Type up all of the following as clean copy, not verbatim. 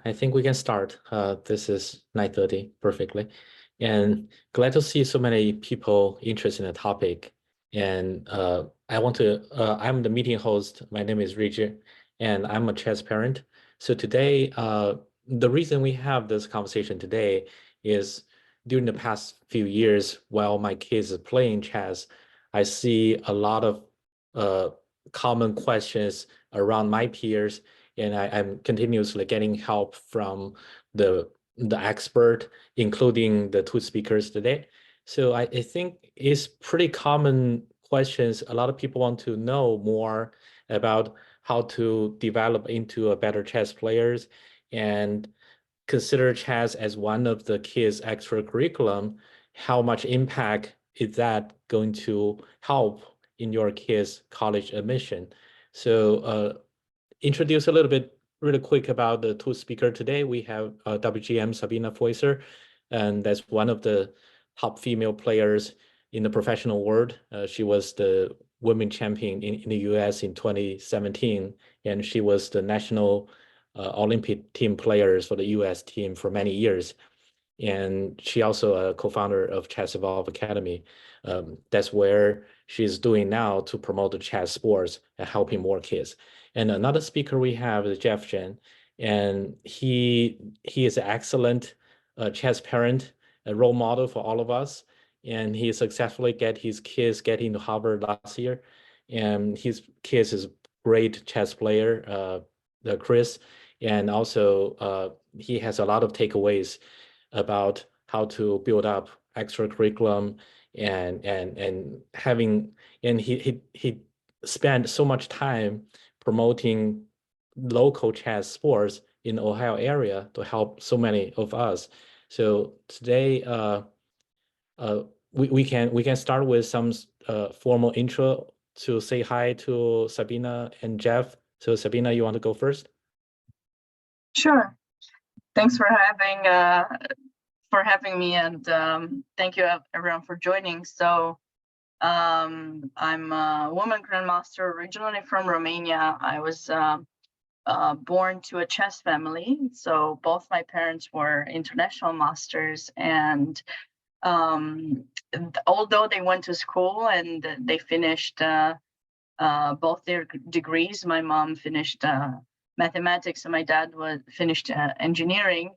I think we can start. This is 9:30 perfectly. And glad to see so many people interested in the topic. And I'm the meeting host. My name is Richard, and I'm a chess parent. So today, the reason we have this conversation today is during the past few years, while my kids are playing chess, I see a lot of uh, common questions around my peers, and I'm continuously getting help from the expert, including the two speakers today. So I think it's pretty common questions. A lot of people want to know more about how to develop into a better chess players and consider chess as one of the kids' extracurriculum. How much impact is that going to help in your kids' college admission? So introduce a little bit really quick about the two speaker today. We have WGM Sabina Feusser, and that's one of the top female players in the professional world. She was the women champion in the US in 2017, and she was the national Olympic team players for the US team for many years. And she also a co-founder of Chess Evolve Academy. That's where she's doing now to promote the chess sports and helping more kids. And another speaker we have is Jeff Chen, and he is an excellent chess parent, a role model for all of us. And he successfully get his kids get into Harvard last year, and his kids is great chess player, Chris, and also he has a lot of takeaways about how to build up extra curriculum and having and he spent so much time promoting local chess sports in the Ohio area to help so many of us. So today we can start with some formal intro to say hi to Sabina and Jeff. So Sabina, you want to go first? Sure. Thanks for having me, and thank you everyone for joining. So I'm a woman grandmaster originally from Romania. I was born to a chess family, so both my parents were international masters, and although they went to school and they finished both their degrees, my mom finished mathematics and my dad finished engineering.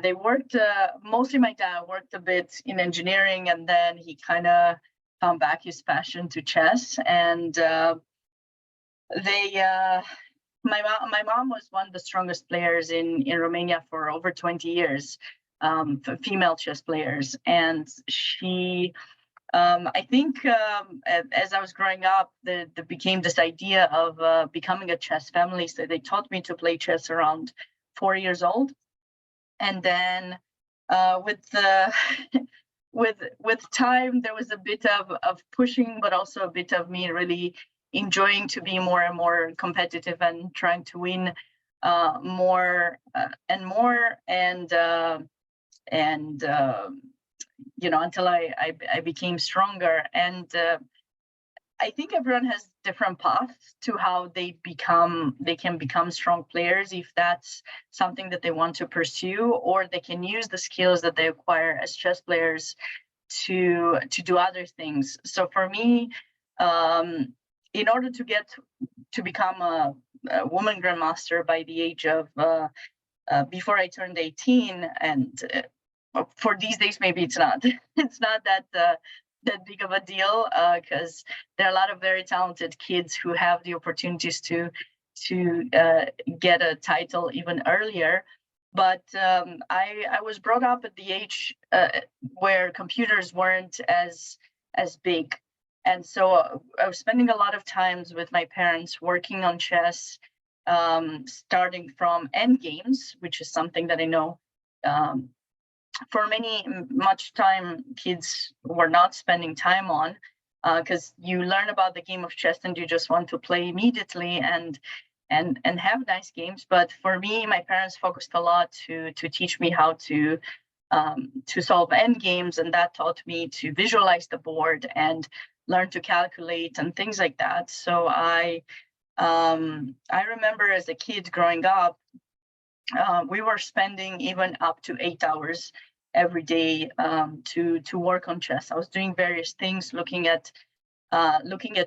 They worked, mostly my dad worked a bit in engineering, and then he kind of found back his passion to chess. And my mom was one of the strongest players in Romania for over 20 years, for female chess players. And she, I think as I was growing up, there became this idea of becoming a chess family. So they taught me to play chess around 4 years old. And then with the with time, there was a bit of pushing, but also a bit of me really enjoying to be more and more competitive and trying to win more and more, and until I became stronger. And I think everyone has different paths to how they can become strong players, if that's something that they want to pursue, or they can use the skills that they acquire as chess players to do other things. So for me, in order to become a woman grandmaster by the age of before I turned 18, and for these days maybe it's not that big of a deal, because there are a lot of very talented kids who have the opportunities to get a title even earlier. But I was brought up at the age where computers weren't as big, and so I was spending a lot of times with my parents working on chess, starting from end games, which is something that I know for much time kids were not spending time on, because you learn about the game of chess and you just want to play immediately and have nice games. But for me, my parents focused a lot to teach me how to solve end games, and that taught me to visualize the board and learn to calculate and things like that. So I remember as a kid growing up, we were spending even up to 8 hours every day to work on chess. I was doing various things, looking at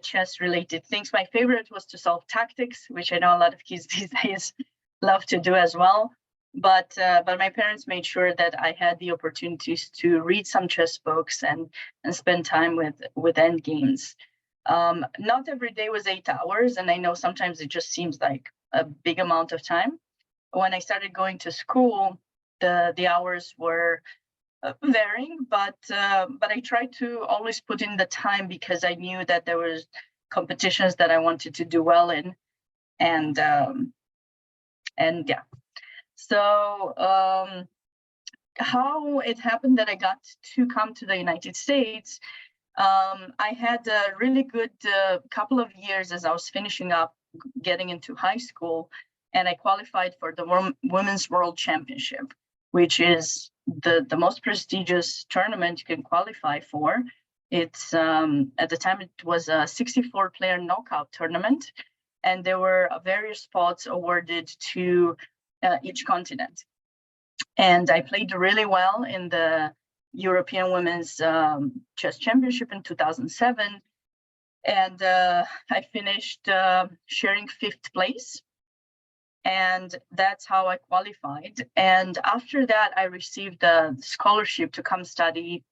chess related things. My favorite was to solve tactics, which I know a lot of kids these days love to do as well. But my parents made sure that I had the opportunities to read some chess books and spend time with end games. Not every day was 8 hours, and I know sometimes it just seems like a big amount of time. When I started going to school, the hours were varying, but I tried to always put in the time because I knew that there was competitions that I wanted to do well in, and yeah. So how it happened that I got to come to the United States, I had a really good couple of years as I was finishing up, getting into high school, and I qualified for the Women's World Championship, which is the most prestigious tournament you can qualify for. It's at the time it was a 64-player knockout tournament, and there were various spots awarded to each continent. And I played really well in the European Women's Chess Championship in 2007, and I finished sharing 5th place. And that's how I qualified. And after that, I received a scholarship to come study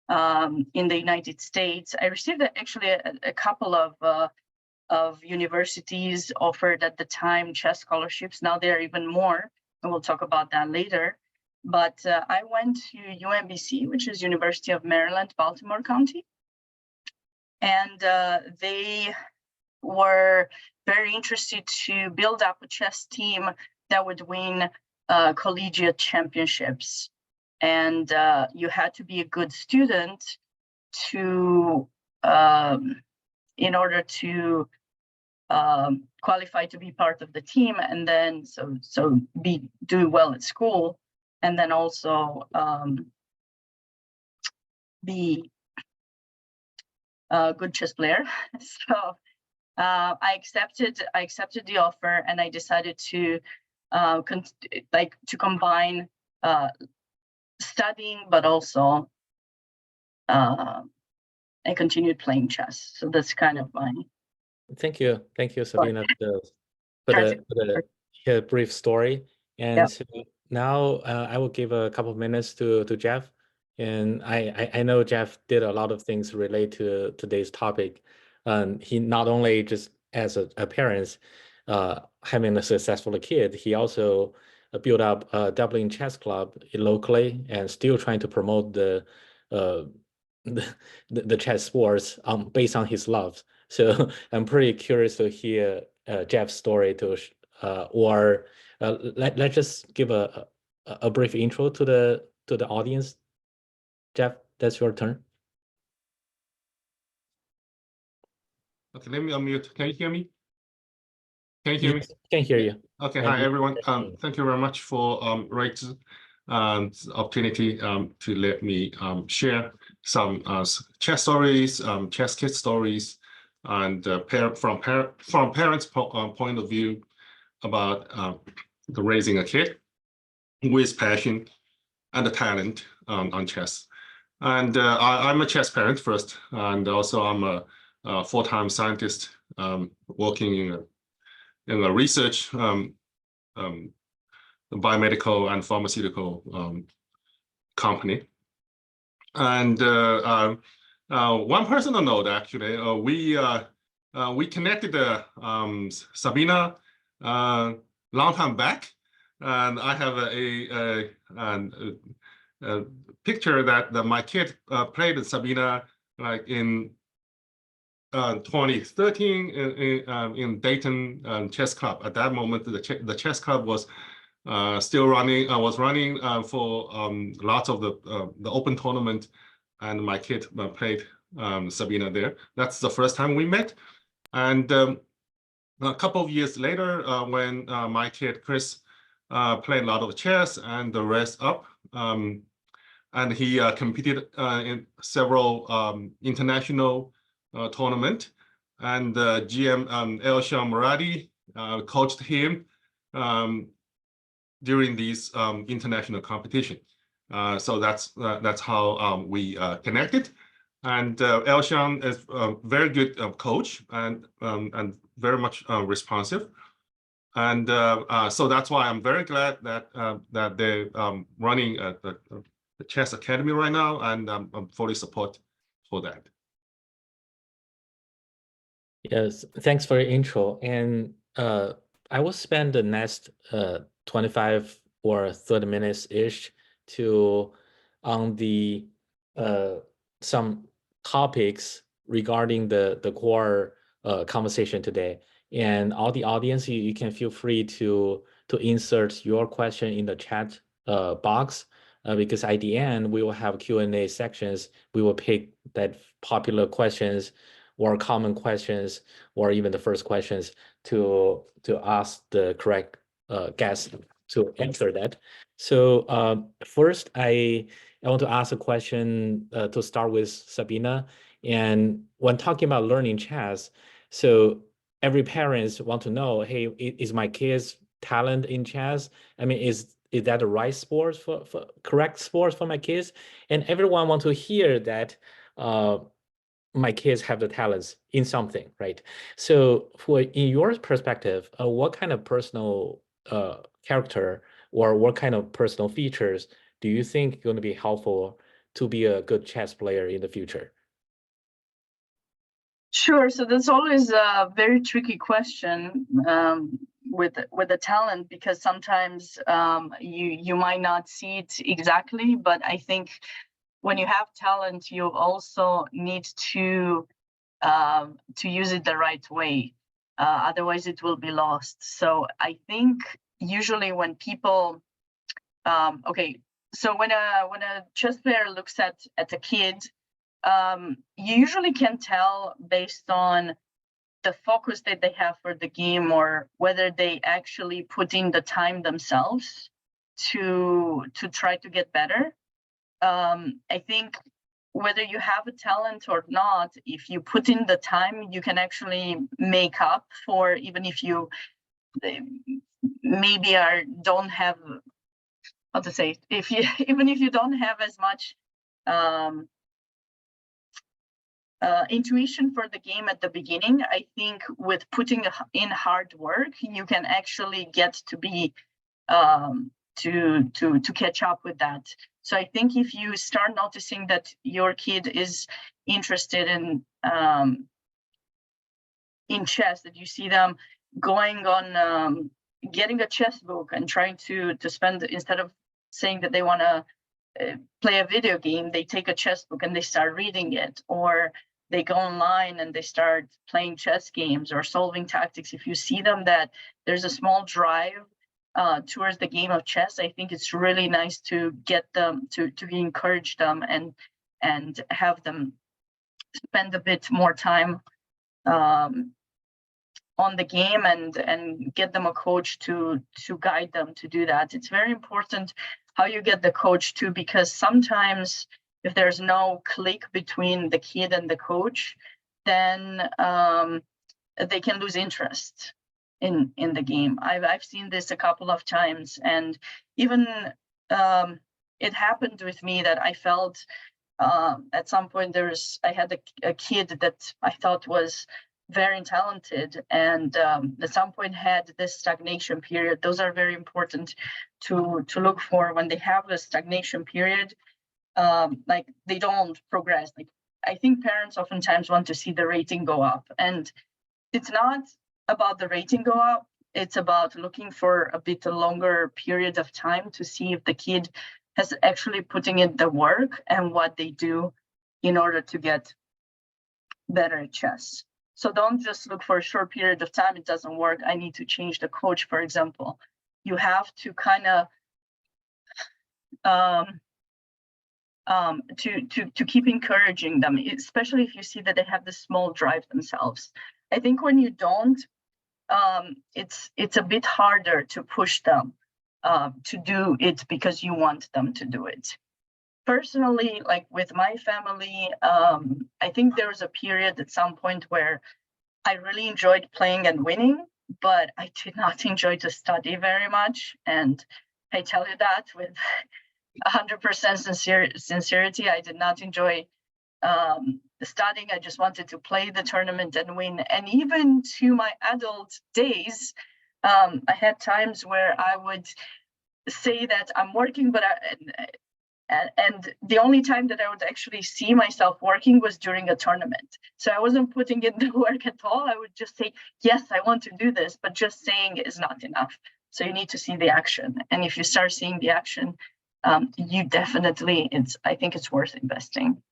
in the United States. I received actually a couple of universities offered at the time chess scholarships. Now there are even more, and we'll talk about that later. But I went to UMBC, which is University of Maryland, Baltimore County. And they were very interested to build up a chess team that would win collegiate championships. And you had to be a good student to, in order to qualify to be part of the team, and then do well at school, and then also be a good chess player. So I accepted the offer, and I decided to combine studying, but also I continued playing chess. So that's kind of my. Thank you, Sabina, for the brief story. And so now I will give a couple of minutes to Jeff. And I know Jeff did a lot of things related to today's topic. He not only just as a parent, having a successful kid, he also built up a Dublin Chess Club locally and still trying to promote the chess sports based on his love. So I'm pretty curious to hear Jeff's story let's just give a brief intro to the audience. Jeff, that's your turn. Okay, let me unmute. Can you hear me? Can you hear me? Can hear you. Okay, hi everyone. Thank you very much for Rachel opportunity to let me share some chess stories, chess kid stories, and from parents' point of view about the raising a kid with passion and the talent on chess. And I'm a chess parent first, and also I'm a full-time scientist working in a research, biomedical and pharmaceutical company. And one personal note, actually, we connected Sabina long time back, and I have a picture that my kid played Sabina like in 2013 in Dayton Chess Club. At that moment, the chess club was still running. I was running for lots of the open tournament, and my kid played Sabina there. That's the first time we met. And a couple of years later, when my kid Chris played a lot of chess and the rest up, and he competed in several international tournament, and GM Elsham Muradi coached him during these international competition. So that's how we connected. And Elshan is a very good coach and very much responsive. And so that's why I'm very glad that that they're running the Chess Academy right now, and I'm fully support for that. Yes, thanks for your intro. And I will spend the next 25 or 30 minutes-ish to on the some topics regarding the core conversation today. And all the audience, you can feel free to insert your question in the chat box, because at the end we will have Q&A sections. We will pick that popular questions or common questions, or even the first questions to ask the correct guest to answer that. So first, I want to ask a question to start with Sabina. And when talking about learning chess, so every parents want to know, hey, is my kid's talent in chess? I mean, is that the right sports for correct sports for my kids? And everyone want to hear that my kids have the talents in something, right? So in your perspective, what kind of personal character or what kind of personal features do you think going to be helpful to be a good chess player in the future? Sure. So that's always a very tricky question with the talent, because sometimes you might not see it exactly, but I think when you have talent, you also need to use it the right way. Otherwise, it will be lost. So I think usually when people, okay, so when a chess player looks at a kid, you usually can tell based on the focus that they have for the game, or whether they actually put in the time themselves to try to get better. I think whether you have a talent or not, if you put in the time, you can actually make up for, even if you maybe don't have, how to say, even if you don't have as much intuition for the game at the beginning. I think with putting in hard work, you can actually get to be to catch up with that. So I think if you start noticing that your kid is interested in chess, that you see them going on getting a chess book and trying to spend, instead of saying that they want to play a video game, they take a chess book and they start reading it, or they go online and they start playing chess games or solving tactics. If you see them that there's a small drive towards the game of chess, I think it's really nice to get them to encourage them and have them spend a bit more time on the game and get them a coach to guide them to do that. It's very important how you get the coach too, because sometimes if there's no click between the kid and the coach, then they can lose interest in the game. I've seen this a couple of times, and even it happened with me that I felt at some point I had a kid that I thought was very talented, and at some point had this stagnation period. Those are very important to look for when they have a stagnation period. Like they don't progress. Like I think parents oftentimes want to see the rating go up, and it's not about the rating go up. It's about looking for a bit longer period of time to see if the kid has actually putting in the work and what they do in order to get better at chess. So don't just look for a short period of time. It doesn't work. I need to change the coach, for example. You have to kind of to keep encouraging them, especially if you see that they have this small drive themselves. I think when you don't, it's a bit harder to push them to do it because you want them to do it. Personally, like with my family, I think there was a period at some point where I really enjoyed playing and winning, but I did not enjoy to study very much. And I tell you that with 100% sincerity. I did not enjoy studying. I just wanted to play the tournament and win. And even to my adult days, I had times where I would say that I'm working, but and the only time that I would actually see myself working was during a tournament. So I wasn't putting in the work at all. I would just say, yes, I want to do this, but just saying is not enough. So you need to see the action. And if you start seeing the action, you definitely, I think it's worth investing.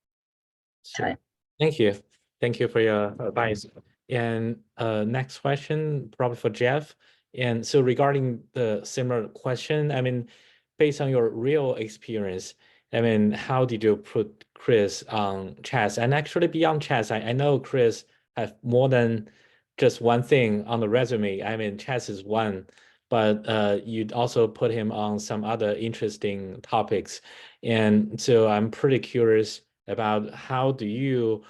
Sure. Thank you. Thank you for your advice. And next question, probably for Jeff. And so regarding the similar question, I mean, based on your real experience, I mean, how did you put Chris on chess? And actually beyond chess, I know Chris have more than just one thing on the resume. I mean, chess is one, but you'd also put him on some other interesting topics. And so I'm pretty curious about how do you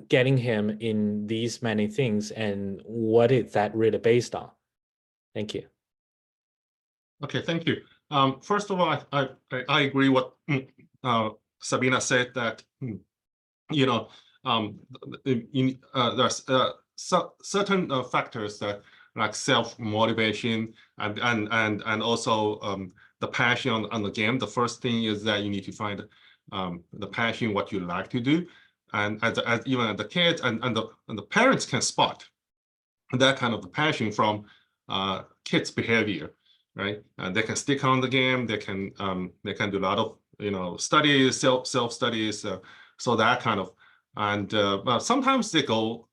getting him in these many things and what is that really based on? Thank you. Okay, thank you. First of all, I agree what Sabina said, that you know, there's certain factors that like self-motivation and also the passion on the game. The first thing is that you need to find the passion, what you like to do, and even the kids and the parents can spot that kind of passion from kids' behavior. Right, and they can stick on the game. They can do a lot of studies, self studies, so that kind of, and but sometimes they go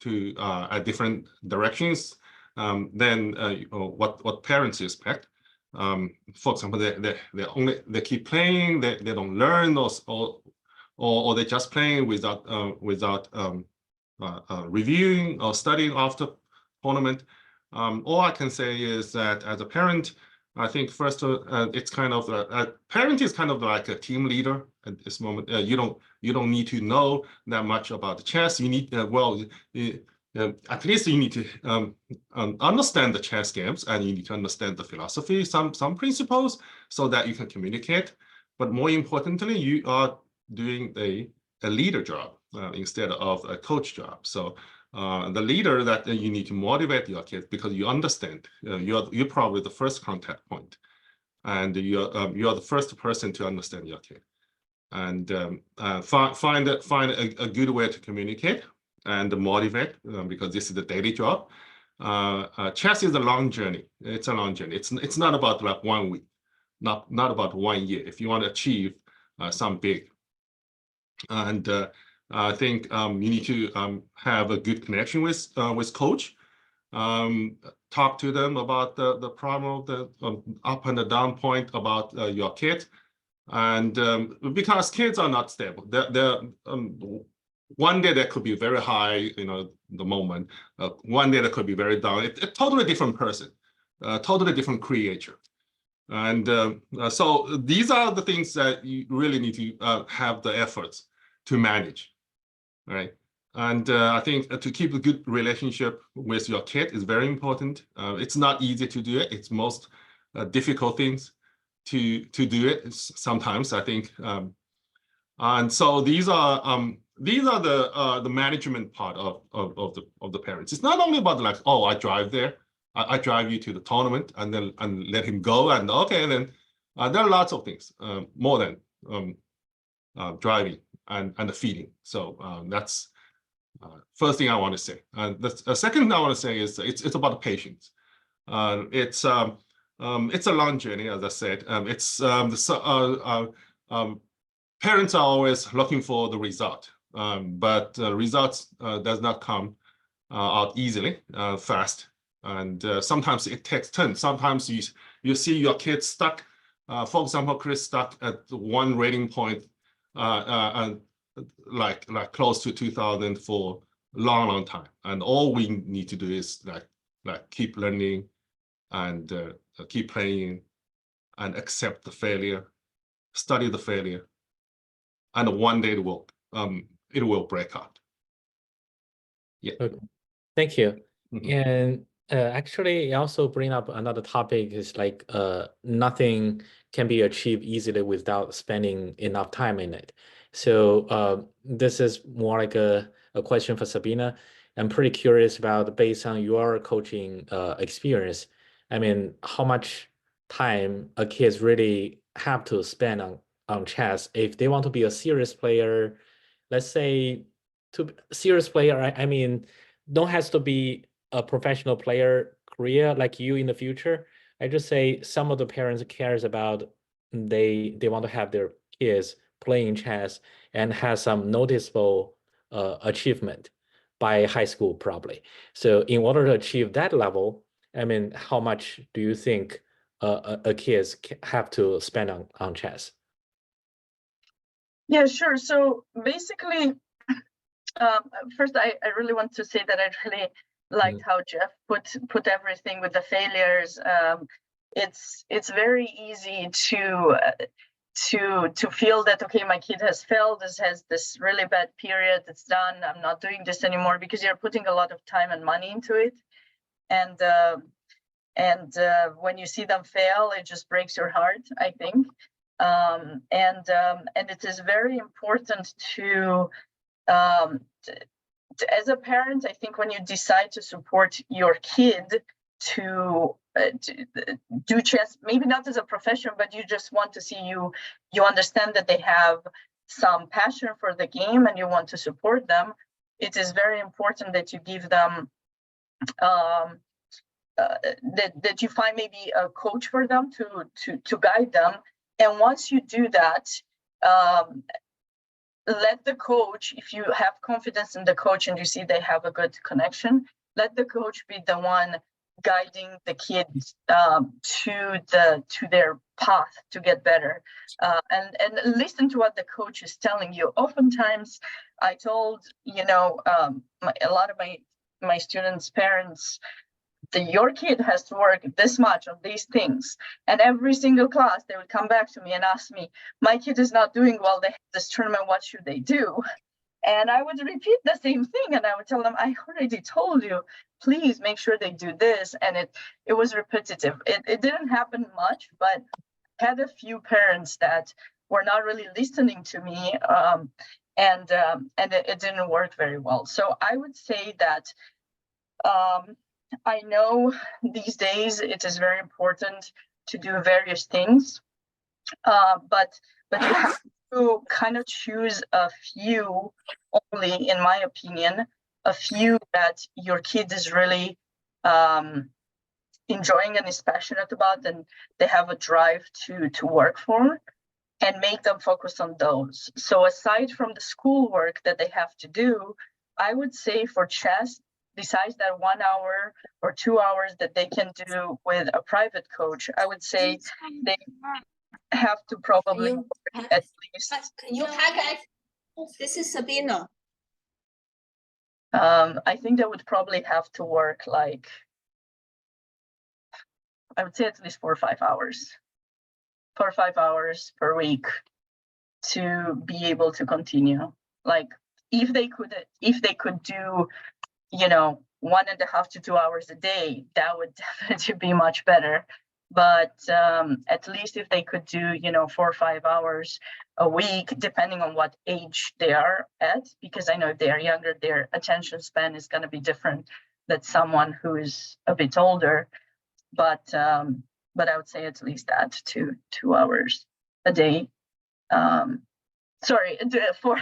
to different directions than what parents expect. For example, they keep playing, they don't learn, or they just playing without reviewing or studying after tournament. All I can say is that as a parent, I think first it's kind of a parent is kind of like a team leader at this moment. You don't need to know that much about the chess. You need at least you need to understand the chess games, and you need to understand the philosophy, some principles, so that you can communicate. But more importantly, you are doing a leader job instead of a coach job. So the leader that you need to motivate your kids, because you understand you're probably the first contact point, and you're the first person to understand your kid, and find a good way to communicate and motivate, because this is the daily job. Chess is a long journey. It's a long journey. It's not about like 1 week, not about 1 year. If you want to achieve some big, and I think you need to have a good connection with coach. Talk to them about the problem, the up and the down point about your kid, and because kids are not stable. They're one day they could be very high, the moment. One day they could be very down. A totally different person, totally different creature. And so these are the things that you really need to have the efforts to manage, right? And I think to keep a good relationship with your kid is very important. It's not easy to do it. It's most difficult things to do it sometimes, I think. And so these are the management part of the parents. It's not only about like, oh, I drive there, I drive you to the tournament, and then let him go, and okay, and then there are lots of things more than driving and the feeding. So that's first thing I want to say. The second thing I want to say is it's about patience. It's a long journey, as I said. Parents are always looking for the result, but results does not come out easily, fast, and sometimes it takes time. Sometimes you see your kid stuck. For example, Chris stuck at one rating point, and like close to 2000 for a long time, and all we need to do is like keep learning and keep playing and accept the failure, study the failure, and one day it will break out. Yeah. Okay. Thank you. Mhm. And Actually, I also bring up another topic is like nothing can be achieved easily without spending enough time in it. So this is more like a question for Sabina. I'm pretty curious about based on your coaching experience. I mean, how much time a kids really have to spend on chess if they want to be a serious player, let's say to serious player, I mean, don't has to be a professional player career like you in the future. I just say some of the parents cares about they want to have their kids playing chess and has some noticeable achievement by high school probably. So in order to achieve that level, I mean, how much do you think a kids have to spend on chess? Yeah, sure. So basically, first, I really want to say that I really liked how Jeff put everything with the failures. It's very easy to feel that, okay, my kid has failed, this has this really bad period, it's done, I'm not doing this anymore, because you're putting a lot of time and money into it. And when you see them fail, it just breaks your heart, I think. And it is very important to as a parent, I think when you decide to support your kid to do chess, maybe not as a profession, but you just want to see you understand that they have some passion for the game and you want to support them, it is very important that you give them that you find maybe a coach for them to guide them. And once you do that, let the coach, if you have confidence in the coach and you see they have a good connection, let the coach be the one guiding the kids to their path to get better, and listen to what the coach is telling you. Oftentimes, I told a lot of my students' parents, your kid has to work this much on these things, and every single class they would come back to me and ask me, my kid is not doing well, they have this tournament, what should they do? And I would repeat the same thing, and I would tell them, I already told you, please make sure they do this. And it was repetitive. It didn't happen much, but I had a few parents that were not really listening to me, and it didn't work very well. So I would say that I know these days it is very important to do various things, but you have to kind of choose a few only, in my opinion, a few that your kid is really enjoying and is passionate about, and they have a drive to work for, and make them focus on those. So aside from the schoolwork that they have to do, I would say for chess, besides that 1 hour or 2 hours that they can do with a private coach, I would say they have to probably at least. This is Sabina. I think they would probably have to work like, I would say at least 4 or 5 hours. 4 or 5 hours per week to be able to continue. Like if they could do 1.5 to 2 hours a day, that would definitely be much better. But at least if they could do 4 or 5 hours a week, depending on what age they are at, because I know if they are younger, their attention span is going to be different than someone who is a bit older. But I would say at least that 2 hours a day. Sorry, 4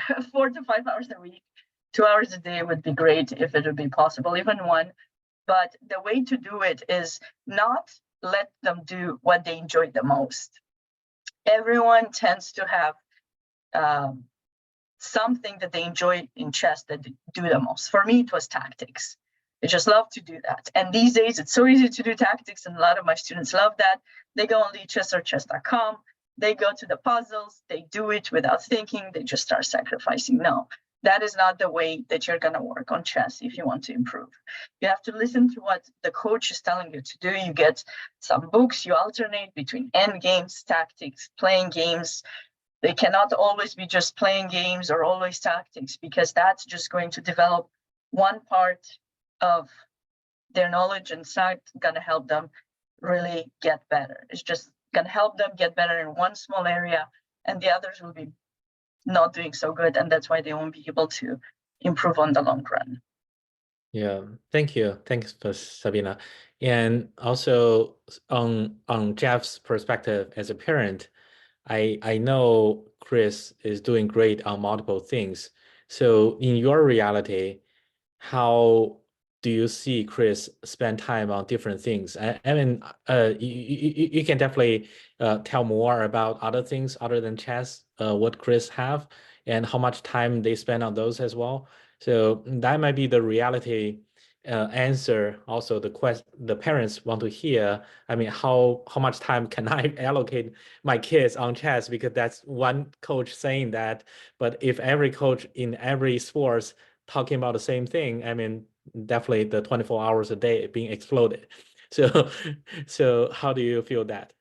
to 5 hours a week. 2 hours a day would be great if it would be possible, even 1. But the way to do it is not let them do what they enjoy the most. Everyone tends to have something that they enjoy in chess that they do the most. For me, it was tactics. I just love to do that. And these days, it's so easy to do tactics, and a lot of my students love that. They go on Lichess or chess.com. They go to the puzzles. They do it without thinking. They just start sacrificing. No. That is not the way that you're going to work on chess if you want to improve. You have to listen to what the coach is telling you to do. You get some books, you alternate between end games, tactics, playing games. They cannot always be just playing games or always tactics, because that's just going to develop one part of their knowledge, and it's not going to help them really get better. It's just going to help them get better in one small area, and the others will be not doing so good, and that's why they won't be able to improve on the long run. Yeah, thank you. Thanks for Sabina. And also on Jeff's perspective as a parent, I know Chris is doing great on multiple things. So in your reality, how do you see Chris spend time on different things? I mean, you can definitely tell more about other things other than chess, what Chris have, and how much time they spend on those as well. So that might be the reality answer. Also, the parents want to hear. I mean, how much time can I allocate my kids on chess? Because that's one coach saying that. But if every coach in every sports talking about the same thing, I mean, definitely the 24 hours a day being exploded. So how do you feel that?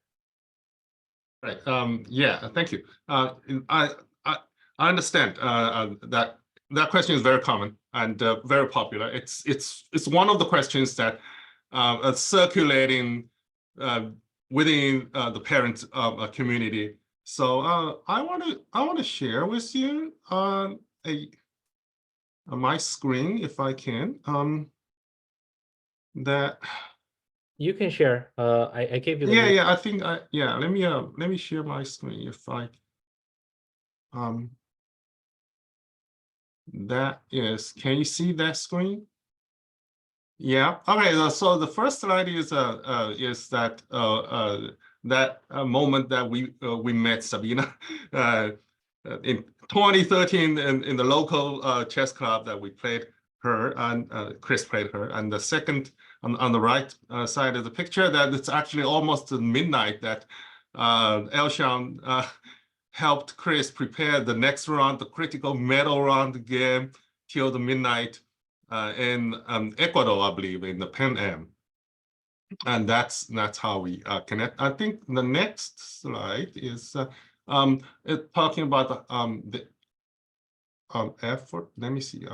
Right. Yeah. Thank you. I understand that question is very common and very popular. It's one of the questions that are circulating within the parent community. So I want to share with you my screen, if I can. That you can share. I gave you the yeah. I think let me share my screen if I that is, can you see that screen? Yeah. Okay. So the first slide is that moment that we met Sabina in 2013 in the local chess club that we played her, and Chris played her. And the second on the right side of the picture, that it's actually almost midnight that Elshan helped Chris prepare the next round, the critical medal round game, till the midnight in Ecuador, I believe, in the Pan Am. And that's how we connect. I think the next slide is talking about the effort. Let me see.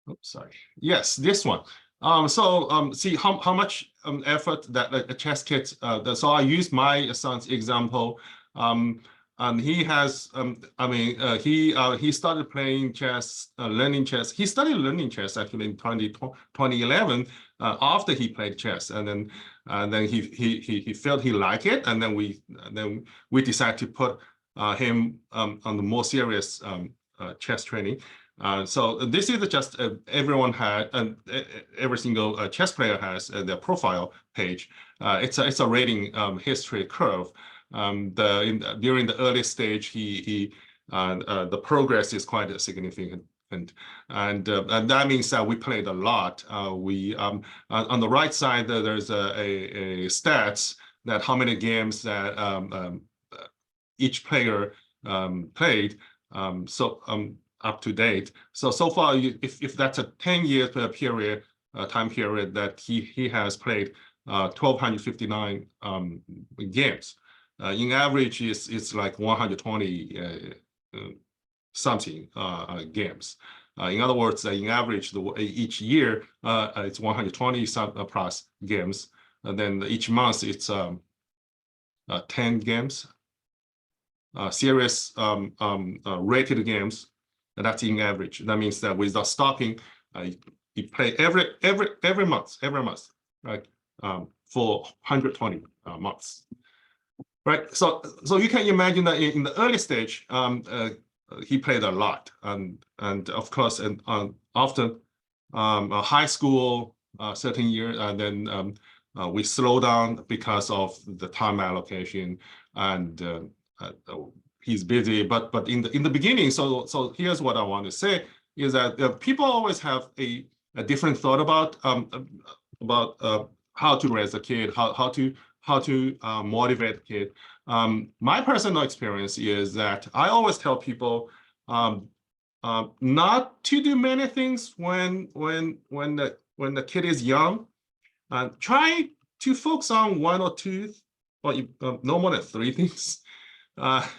Oops, sorry. Yes, this one. See how much effort that a chess kit. So I use my son's example. And he has, he started playing chess, learning chess. He started learning chess actually in 2011 after he played chess, and then he felt he liked it, and then we decided to put him on the more serious chess training. So this is just everyone had, and every single chess player has their profile page. It's a rating history curve. During the early stage, the progress is quite significant, and that means that we played a lot. On the right side there's a stats that how many games that each player played. Up to date. So far, if that's a 10-year period, time period, that he has played 1,259 games. In average, it's like 120 something games. In other words, in average, each year it's 120 plus games, and then each month it's 10 games. Serious rated games. And that's in average. That means that without stopping, you play every month, right? For 120 months, right? So you can imagine that in the early stage, he played a lot, and of course, and after high school, certain years, and then we slow down because of the time allocation, and he's busy, but in the beginning. So here's what I want to say is that people always have a different thought about how to raise a kid, how to motivate a kid. My personal experience is that I always tell people not to do many things when the kid is young. Try to focus on one or two, or no more than 3 things.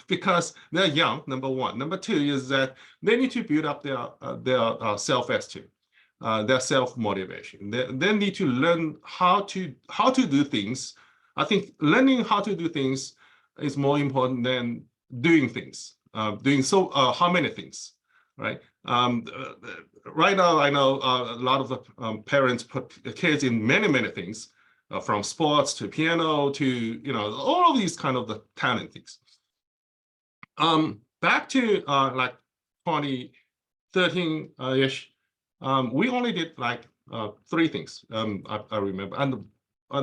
because they're young, number one. Number two is that they need to build up their self-esteem, their self-motivation. They need to learn how to do things. I think learning how to do things is more important than doing things. How many things, right? Right now, I know a lot of the parents put kids in many things, from sports to piano to all of these kind of the talent things. Back to like 2013 ish, we only did like 3 things. I remember, and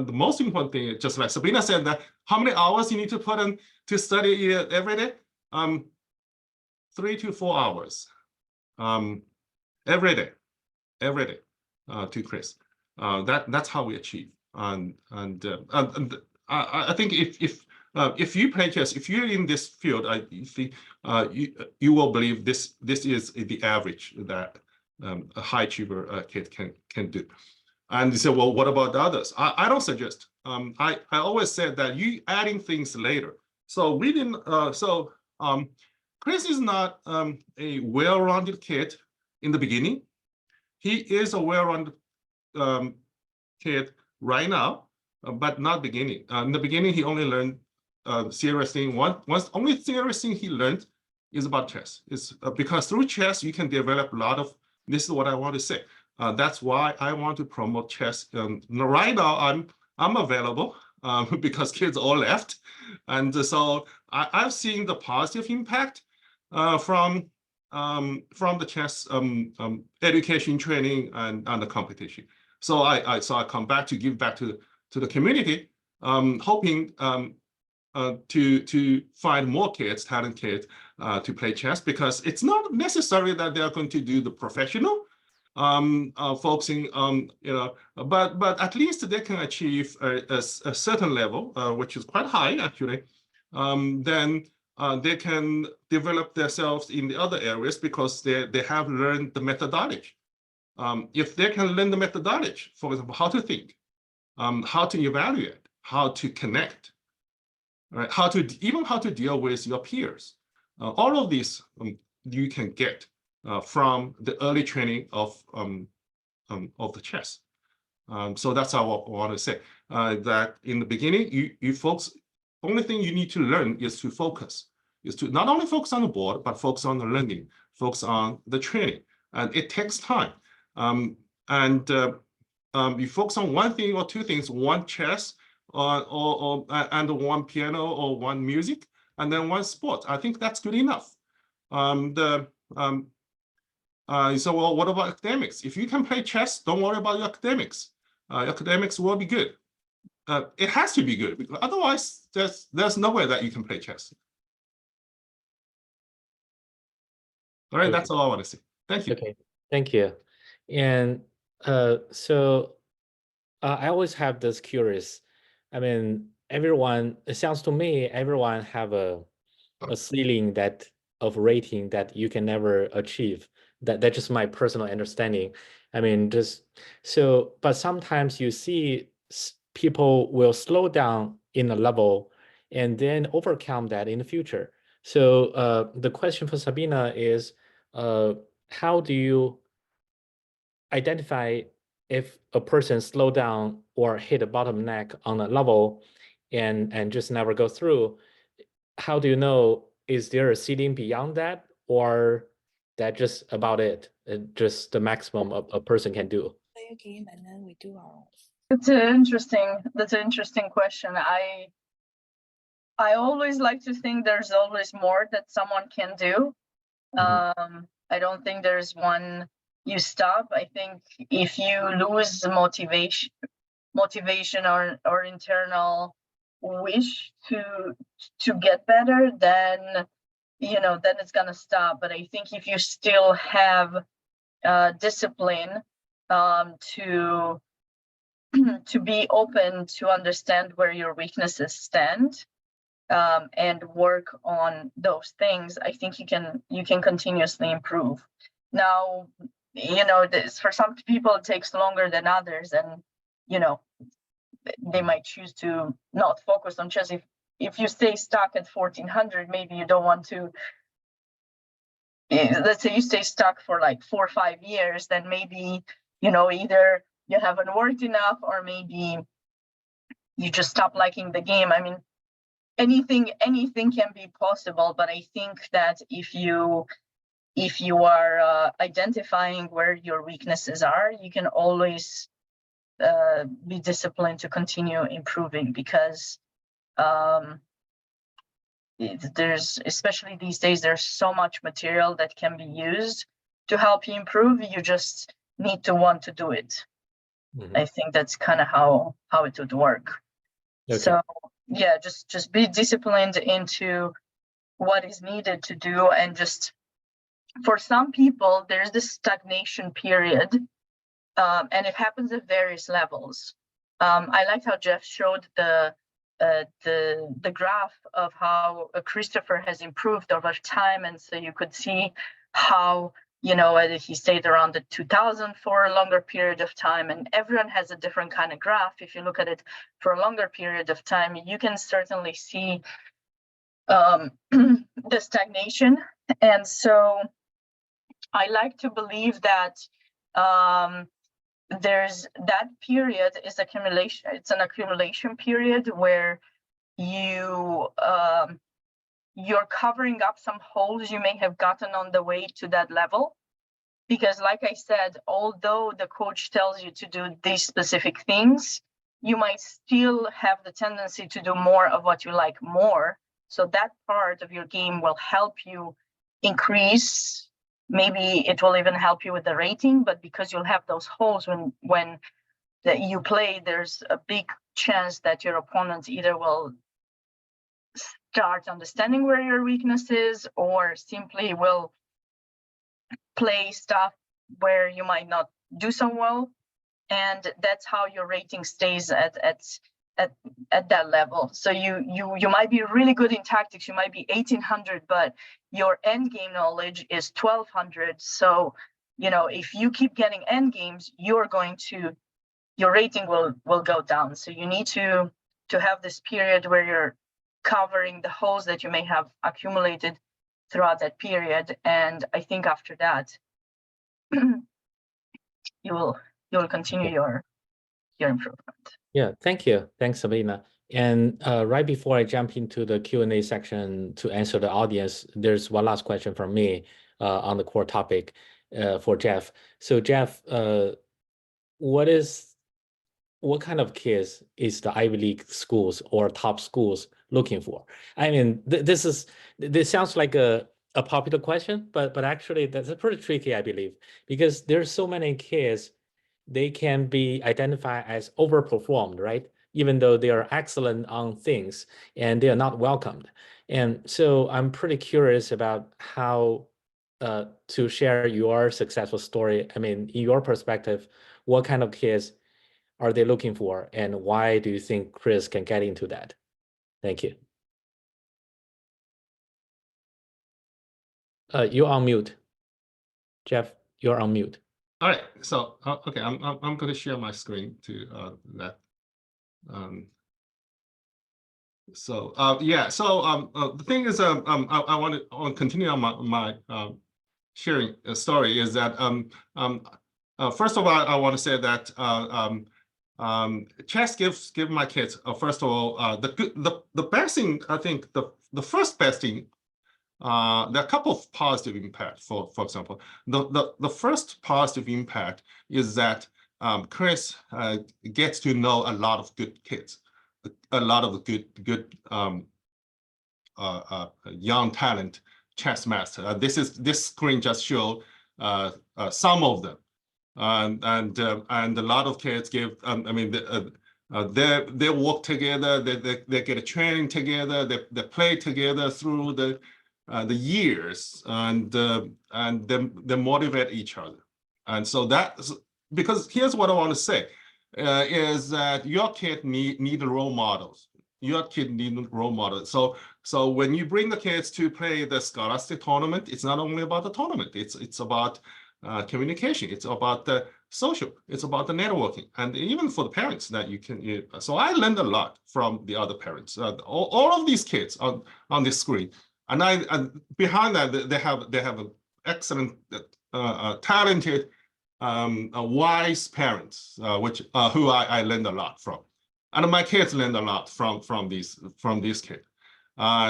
the most important thing, just like Sabina said, that how many hours you need to put in to study every day? 3 to 4 hours every day to Chris. That's how we achieve. And I think if you play chess, if you're in this field, I think you will believe this is the average that a high achiever kid can do. And you say, well, what about the others? I don't suggest. I always said that you adding things later. So we didn't. Chris is not a well-rounded kid in the beginning. He is a well-rounded kid right now, but not beginning. In the beginning, he only learned serious thing. Only serious thing he learned is about chess. It's because through chess you can develop a lot of. This is what I want to say. That's why I want to promote chess. Right now, I'm available because kids all left, and so I've seen the positive impact from the chess education, training, and the competition. So I come back to give back to the community, hoping to find more kids, talented kids, to play chess, because it's not necessary that they are going to do the professional. Focusing on, but at least they can achieve a certain level, which is quite high actually. Then they can develop themselves in the other areas because they have learned the methodology. If they can learn the methodology, for example, how to think, how to evaluate, how to connect, right? How to deal with your peers. All of these you can get from the early training of the chess. So that's how I want to say that in the beginning, you folks, only thing you need to learn is to focus, is to not only focus on the board, but focus on the learning, focus on the training, and it takes time. You focus on one thing or two things, one chess, and one piano or one music, and then one sport. I think that's good enough. So well, what about academics? If you can play chess, don't worry about your academics. Academics will be good. It has to be good, because otherwise there's no way that you can play chess. All right, that's all I want to say. Thank you. Okay, thank you. And so I always have this curious. I mean, it sounds to me, everyone have a ceiling of rating that you can never achieve. That's just my personal understanding. I mean, but sometimes you see people will slow down in a level and then overcome that in the future. So the question for Sabina is, how do you identify if a person slow down or hit a bottleneck on a level and just never go through? How do you know, is there a ceiling beyond that, or that just about it, just the maximum a person can do? Play a game and then we do our own. That's an interesting question. I always like to think there's always more that someone can do. I don't think there's one you stop. I think if you lose the motivation or internal wish to get better, then then it's gonna stop. But I think if you still have discipline to be open to understand where your weaknesses stand, and work on those things, I think you can continuously improve. Now, for some people it takes longer than others, and they might choose to not focus on chess if you stay stuck at 1400, maybe you don't want to. Let's say you stay stuck for like 4 or 5 years, then maybe, you know, either you haven't worked enough, or maybe you just stop liking the game. I mean, anything can be possible, but I think that if you are identifying where your weaknesses are, you can always be disciplined to continue improving, because there's, especially these days, there's so much material that can be used to help you improve. You just need to want to do it. I think that's kind of how it would work. Okay. So yeah, just be disciplined into what is needed to do. And just, for some people, there's this stagnation period, and it happens at various levels. I liked how Jeff showed the graph of how Christopher has improved over time, and so you could see how, you know, he stayed around the 2000 for a longer period of time, and everyone has a different kind of graph. If you look at it for a longer period of time, you can certainly see the stagnation. And so I like to believe that there's that period is accumulation. It's an accumulation period where you're covering up some holes you may have gotten on the way to that level. Because like I said, although the coach tells you to do these specific things, you might still have the tendency to do more of what you like more. So that part of your game will help you increase. Maybe it will even help you with the rating, but because you'll have those holes when that you play, there's a big chance that your opponent either will start understanding where your weakness is, or simply will play stuff where you might not do so well. And that's how your rating stays at that level. So you might be really good in tactics, you might be 1800, but your end game knowledge is 1200. So, you know, if you keep getting end games, your rating will go down. So you need to have this period where you're covering the holes that you may have accumulated throughout that period. And I think after that, you will continue your improvement. Yeah, thank you. Thanks, Sabina. And right before I jump into the Q&A section to answer the audience, there's one last question from me on the core topic for Jeff. So Jeff, what kind of kids is the Ivy League schools or top schools looking for? I mean, this sounds like a popular question, but actually that's pretty tricky, I believe, because there's so many kids, they can be identified as overperformed, right? Even though they are excellent on things and they are not welcomed. And so I'm pretty curious about how to share your successful story. I mean, in your perspective, what kind of kids are they looking for, and why do you think Chris can get into that? Thank you. You're on mute. Jeff, you're on mute. All right, so okay, I'm going to share my screen to that. Yeah, so the thing is, I want to continue on my sharing a story. Is that first of all, I want to say that chess give my kids first of all the best thing. I think the first best thing. There are a couple of positive impacts. For example, the first positive impact is that Chris gets to know a lot of good kids, a lot of good young talent chess master. This screen just show some of them, and a lot of kids give. I mean, they work together. They get a training together. They play together through the years, and they motivate each other. And so that's because here's what I want to say is that your kid need role models. Your kid need role models. So when you bring the kids to play the Scholastic tournament, it's not only about the tournament. It's about communication. It's about social. It's about the networking, and even for the parents that you can. So I learned a lot from the other parents. All of these kids on this screen, and behind that they have an excellent, talented, wise parents, who I learned a lot from, and my kids learned a lot from these kids.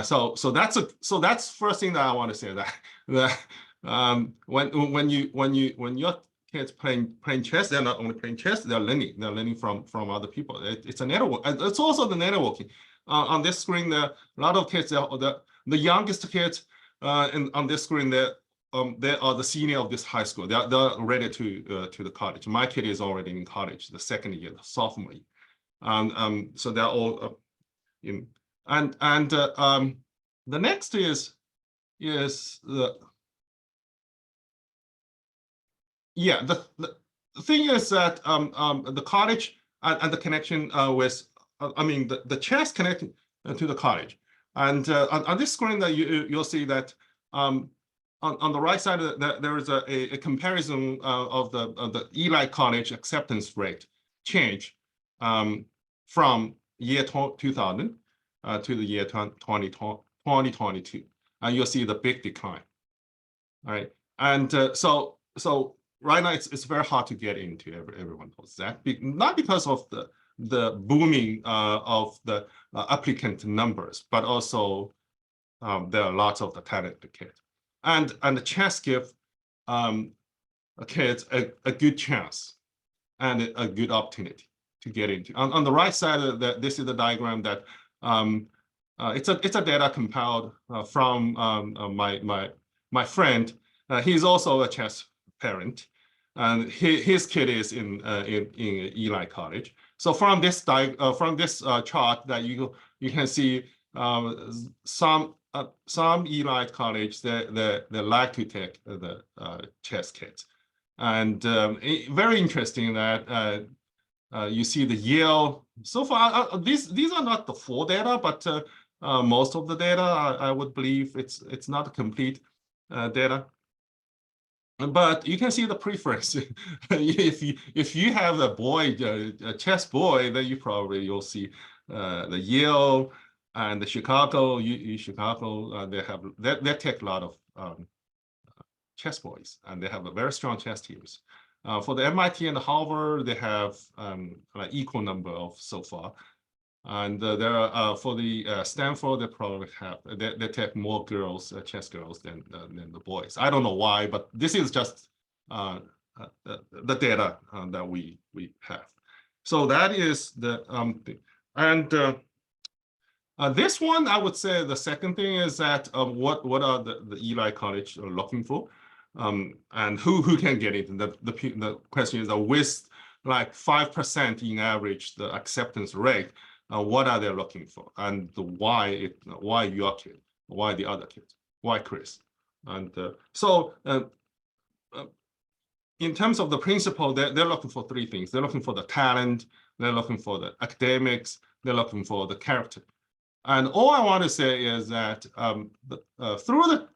So that's first thing that I want to say, that when your kids playing chess, they're not only playing chess, they're learning from other people. It's a network. It's also the networking. On this screen, there are a lot of kids. The youngest kids on this screen, they are the senior of this high school. They're ready to the college. My kid is already in college, the second year, the sophomore year. So they're all in. And the next is the thing is that the college and the connection with the chess connecting to the college. And on this screen that you'll see that on the right side there is a comparison of the Eli College acceptance rate change from year 2000 to the year 2022, and you'll see the big decline. All right, and so right now it's very hard to get into. Everyone knows that, not because of the booming of the applicant numbers, but also there are lots of the talented kids, and the chess give kids a good chance and a good opportunity to get into. On the right side of this is the diagram that it's a data compiled from my friend. He's also a chess parent, and his kid is in Eli College. So from this chart that you can see some Eli College they like to take the chess kids, and very interesting that you see the Yale. So far, these are not the full data, but most of the data I would believe it's not complete data. But you can see the preference. if you have a boy, a chess boy, then you'll see the Yale and the Chicago. Chicago, they take a lot of chess boys, and they have a very strong chess teams. For the MIT and the Harvard, they have like equal number of so far, and there are for the Stanford, they probably have they take more girls, chess girls than the boys. I don't know why, but this is just the data that we have. So that is the thing. And this one, I would say the second thing is that what are the Eli College looking for? And who can get it? The question is with like 5% in average the acceptance rate. What are they looking for? And why your kid? Why the other kid? Why Chris? And so in terms of the principal, they're looking for three things. They're looking for the talent. They're looking for the academics. They're looking for the character. And all I want to say is that through the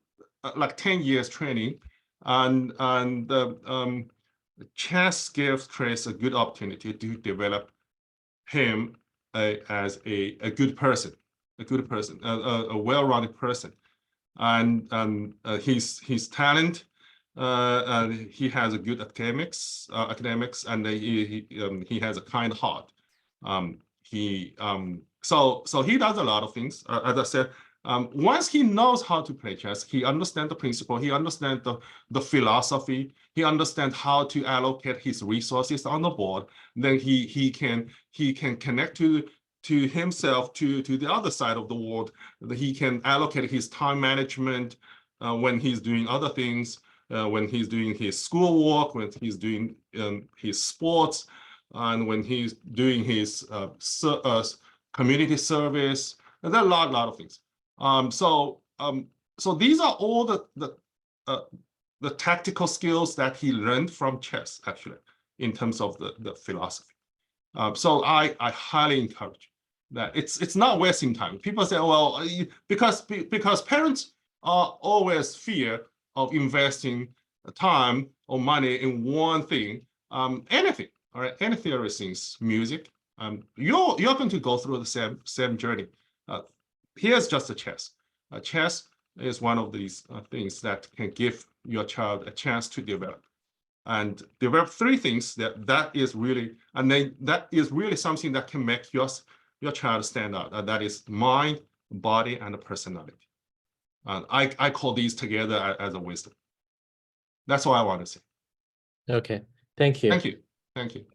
like 10 years training, and chess gives Chris a good opportunity to develop him as a good person, a well-rounded person, and his talent, and he has a good academics, and he has a kind heart. So he does a lot of things. As I said, once he knows how to play chess, he understands the principle, he understands the philosophy, he understands how to allocate his resources on the board. Then he can connect to himself to the other side of the world. He can allocate his time management when he's doing other things, when he's doing his schoolwork, when he's doing his sports, and when he's doing his community service. And there are a lot of things. So these are all the tactical skills that he learned from chess, actually, in terms of the philosophy. So I highly encourage that. It's not wasting time. People say, well, because parents are always fear of investing time or money in one thing anything, all right, any theory things, music, you're going to go through the same journey. Here's just a chess. Chess is one of these things that can give your child a chance to develop. And develop three things that is really, and then that is really something that can make your child stand out. And that is mind, body, and personality. I call these together as a wisdom. That's all I want to say. Okay, thank you. Thank you. Thank you.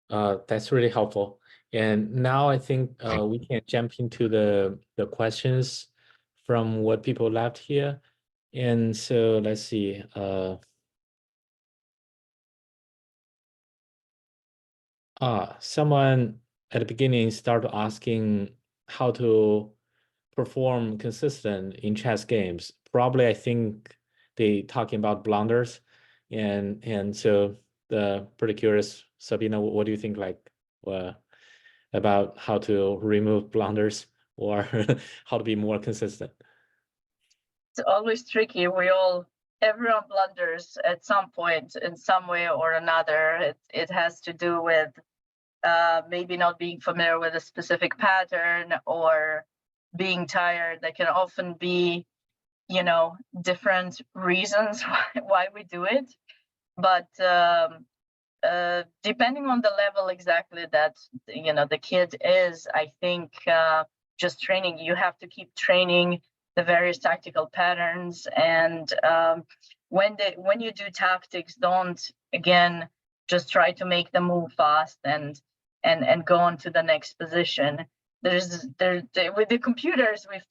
That's really helpful. And now I think we can jump into the questions from what people left here. And so let's see. Someone at the beginning started asking how to perform consistent in chess games. Probably I think they talking about blunders. And so pretty curious, Sabina, what do you think about how to remove blunders or how to be more consistent? It's always tricky. Everyone blunders at some point in some way or another. It has to do with maybe not being familiar with a specific pattern or being tired. There can often be, different reasons why we do it. But depending on the level exactly that, the kid is, I think just training, you have to keep training the various tactical patterns. And when you do tactics, don't, again, just try to make them move fast and go on to the next position. With the computers, we've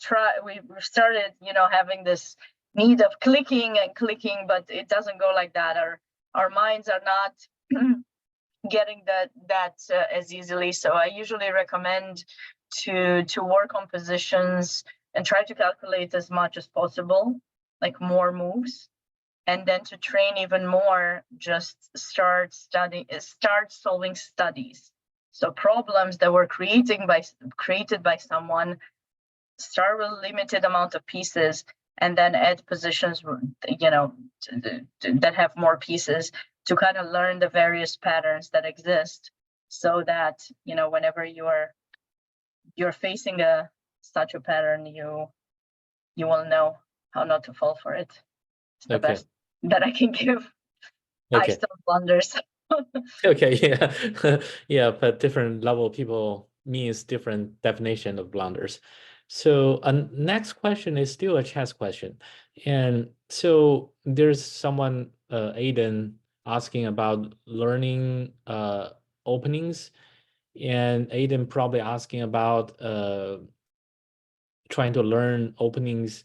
started, having this need of clicking, but it doesn't go like that. Our minds are not getting that as easily. So I usually recommend to work on positions and try to calculate as much as possible, like more moves, and then to train even more, just start solving studies. So problems that were created by someone, start with a limited amount of pieces, and then add positions, that have more pieces to kind of learn the various patterns that exist, so that whenever you're facing such a pattern, you will know how not to fall for it. It's the best that I can give. I still blunders. Okay, yeah. Yeah, but different level people means different definition of blunders. So next question is still a chess question. And so there's someone, Aiden, asking about learning openings, and Aiden probably asking about trying to learn openings.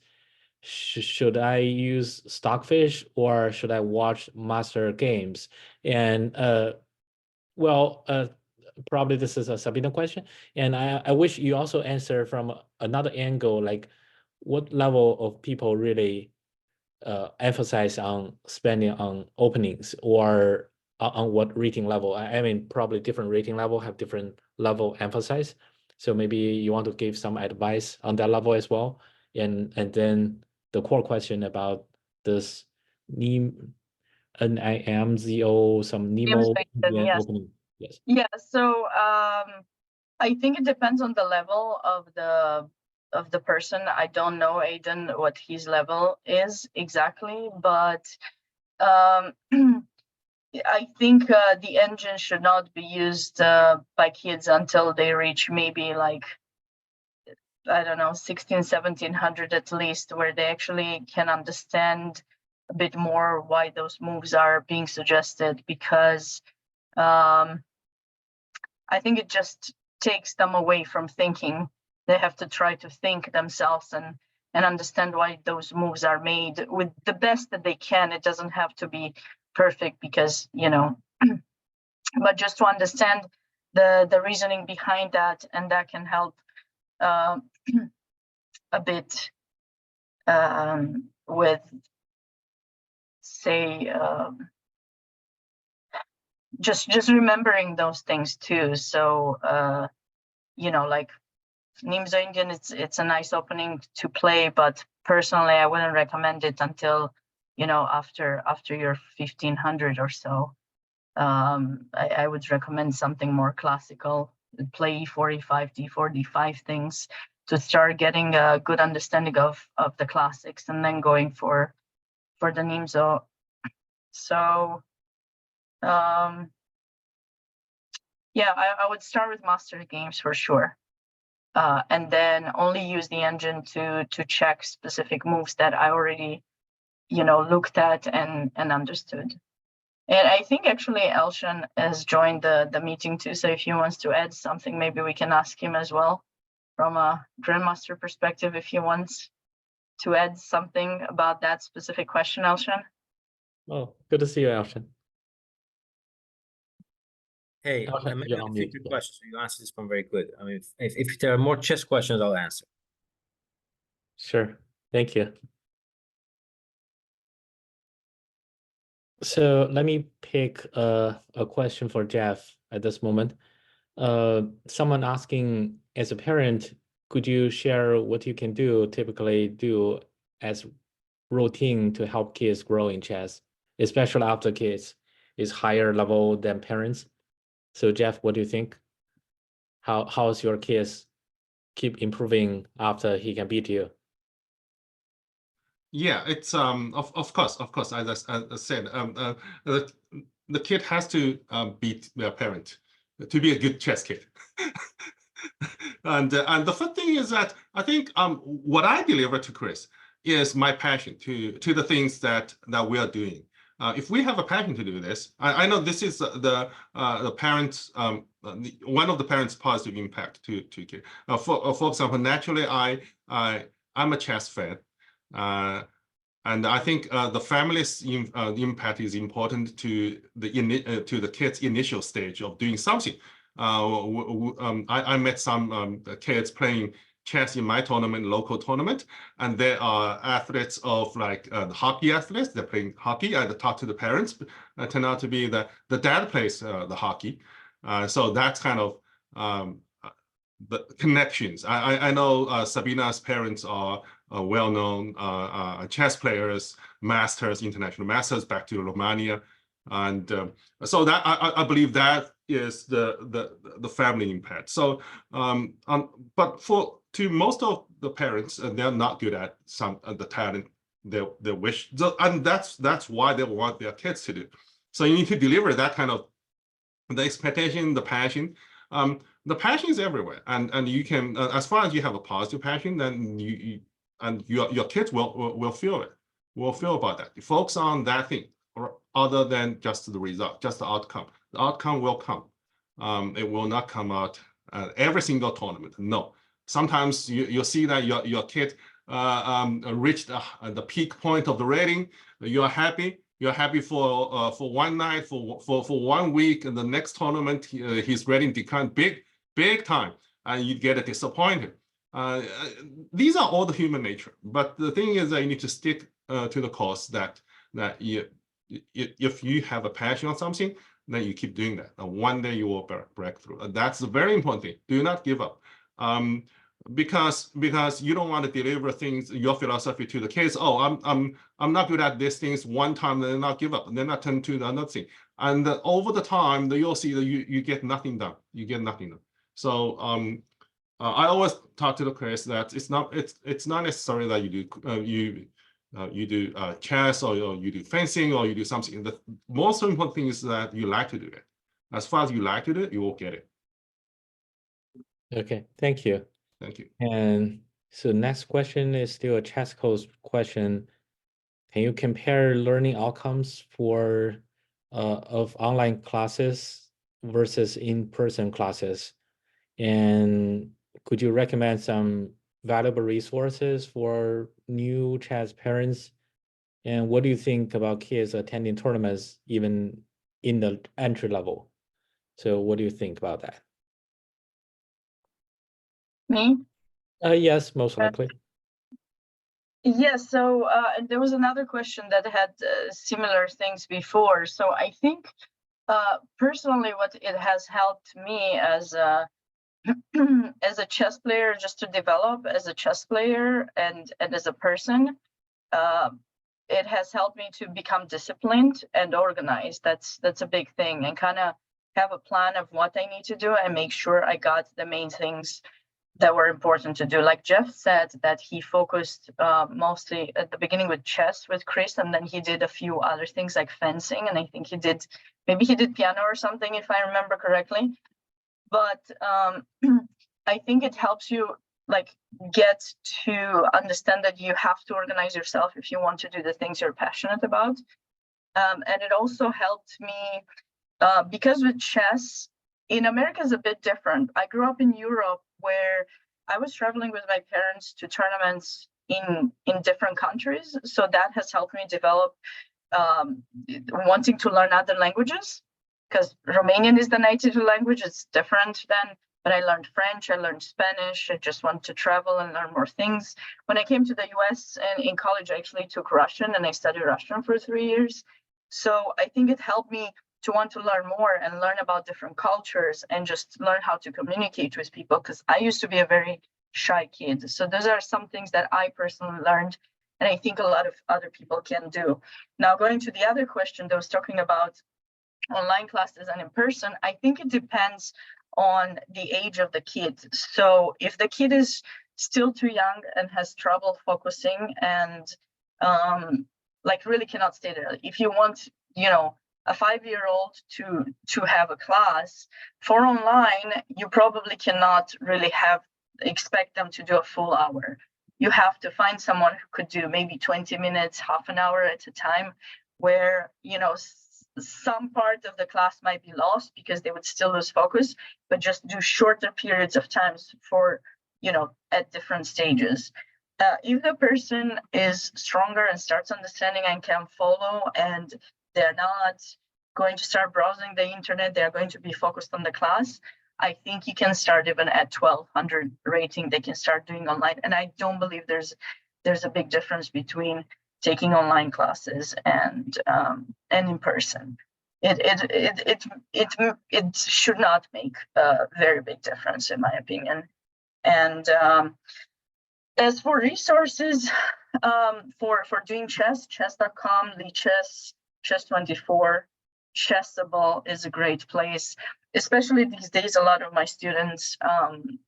Should I use Stockfish or should I watch Master Games? And probably this is a Sabina question, and I wish you also answer from another angle, like what level of people really emphasize on spending on openings, or on what rating level. I mean, probably different rating level have different level emphasize. So maybe you want to give some advice on that level as well. And then the core question about this NIMZO, some Nemo Yes. opening. Yes. Yeah. So I think it depends on the level of the person. I don't know, Aiden, what his level is exactly, but I think the engine should not be used by kids until they reach maybe like, I don't know, 1700 at least, where they actually can understand a bit more why those moves are being suggested, because I think it just takes them away from thinking. They have to try to think themselves and understand why those moves are made with the best that they can. It doesn't have to be perfect, because, but just to understand the reasoning behind that, and that can help a bit with, say, just remembering those things too. So like Nimzo Indian, it's a nice opening to play, but personally I wouldn't recommend it until after your 1500 or so. I would recommend something more classical, play E4, E5, D4, D5 things to start getting a good understanding of the classics, and then going for the Nimzo. So yeah, I would start with master games for sure. And then only use the engine to check specific moves that I already, looked at and understood. And I think actually Elshan has joined the meeting too. So if he wants to add something, maybe we can ask him as well from a grandmaster perspective, if he wants to add something about that specific question, Elshan. Oh, good to see you, Elshan. Hey, Okay, I may you're have on a mute, few yeah. questions. You answered this one very good. I mean, if there are more chess questions, I'll answer. Sure, thank you. So let me pick a question for Jeff at this moment. Someone asking, as a parent, could you share what you can typically do as routine to help kids grow in chess, especially after kids is higher level than parents? So Jeff, what do you think? How's your kids keep improving after he can beat you? Yeah, it's of course, as I said, the kid has to beat their parent to be a good chess kid. And the first thing is that I think what I deliver to Chris is my passion to the things that we are doing. If we have a passion to do this, I know this is the parents, one of the parents' positive impact to kid. For example, naturally, I'm a chess fan. And I think the family's impact is important to the kid's initial stage of doing something. I met some kids playing chess in my tournament, local tournament, and there are athletes of like the hockey athletes. They're playing hockey. I talk to the parents. Turn out to be the dad plays the hockey. So that's kind of the connections. I know Sabina's parents are well-known chess players, masters, international masters back to Romania. And so that I believe that is the family impact. So but to most of the parents, they're not good at the talent they wish. And that's why they want their kids to do. So you need to deliver that kind of the expectation, the passion. The passion is everywhere, and you can, as far as you have a positive passion, then your kids will feel it, will feel about that. You focus on that thing, or other than just the result, just the outcome. The outcome will come. It will not come out every single tournament. No, sometimes you see that your kid reached the peak point of the rating. You are happy. You're happy for one night, for 1 week, and the next tournament he's rating decline big time, and you get disappointed. These are all the human nature. But the thing is that you need to stick to the course that if you have a passion on something, then you keep doing that. And one day you will break through. That's a very important thing. Do not give up. Because you don't want to deliver things, your philosophy to the kids. Oh, I'm not good at these things one time, then not give up, and then not turn to another thing. And over the time, you'll see that you get nothing done. You get nothing done. So I always talk to the Chris that it's not necessary that you do chess or you do fencing or you do something. The most important thing is that you like to do it. As far as you like to do it, you will get it. Okay, thank you. Thank you. And so next question is still a chess coach question. Can you compare learning outcomes of online classes versus in-person classes? And could you recommend some valuable resources for new chess parents? And what do you think about kids attending tournaments even in the entry level? So what do you think about that? Me? Yes, most likely. Yes, so there was another question that had similar things before. So I think personally what it has helped me as a as a chess player, just to develop as a chess player and as a person, it has helped me to become disciplined and organized. That's a big thing, and kind of have a plan of what I need to do and make sure I got the main things that were important to do. Like Jeff said, that he focused mostly at the beginning with chess with Chris, and then he did a few other things like fencing, and I think he did piano or something, if I remember correctly. But I think it helps you like get to understand that you have to organize yourself if you want to do the things you're passionate about. And it also helped me because with chess in America is a bit different. I grew up in Europe where I was traveling with my parents to tournaments in different countries. So that has helped me develop wanting to learn other languages, because Romanian is the native language. It's different then, but I learned French, I learned Spanish. I just want to travel and learn more things. When I came to the US and in college, I actually took Russian and I studied Russian for 3 years. So I think it helped me to want to learn more and learn about different cultures and just learn how to communicate with people, because I used to be a very shy kid. So those are some things that I personally learned, and I think a lot of other people can do. Now, going to the other question that was talking about online classes and in person, I think it depends on the age of the kid. So if the kid is still too young and has trouble focusing and like really cannot stay there, if you want, you know, a 5-year-old to have a class for online, you probably cannot really expect them to do a full hour. You have to find someone who could do maybe 20 minutes, half an hour at a time, where, you know, some part of the class might be lost because they would still lose focus, but just do shorter periods of times for, you know, at different stages. If the person is stronger and starts understanding and can follow, and they're not going to start browsing the internet, they're going to be focused on the class, I think you can start even at 1200 rating, they can start doing online. And I don't believe there's a big difference between taking online classes and in person. It should not make a very big difference, in my opinion. And as for resources for doing chess, chess.com, Lichess, Chess24, Chessable is a great place, especially these days. A lot of my students'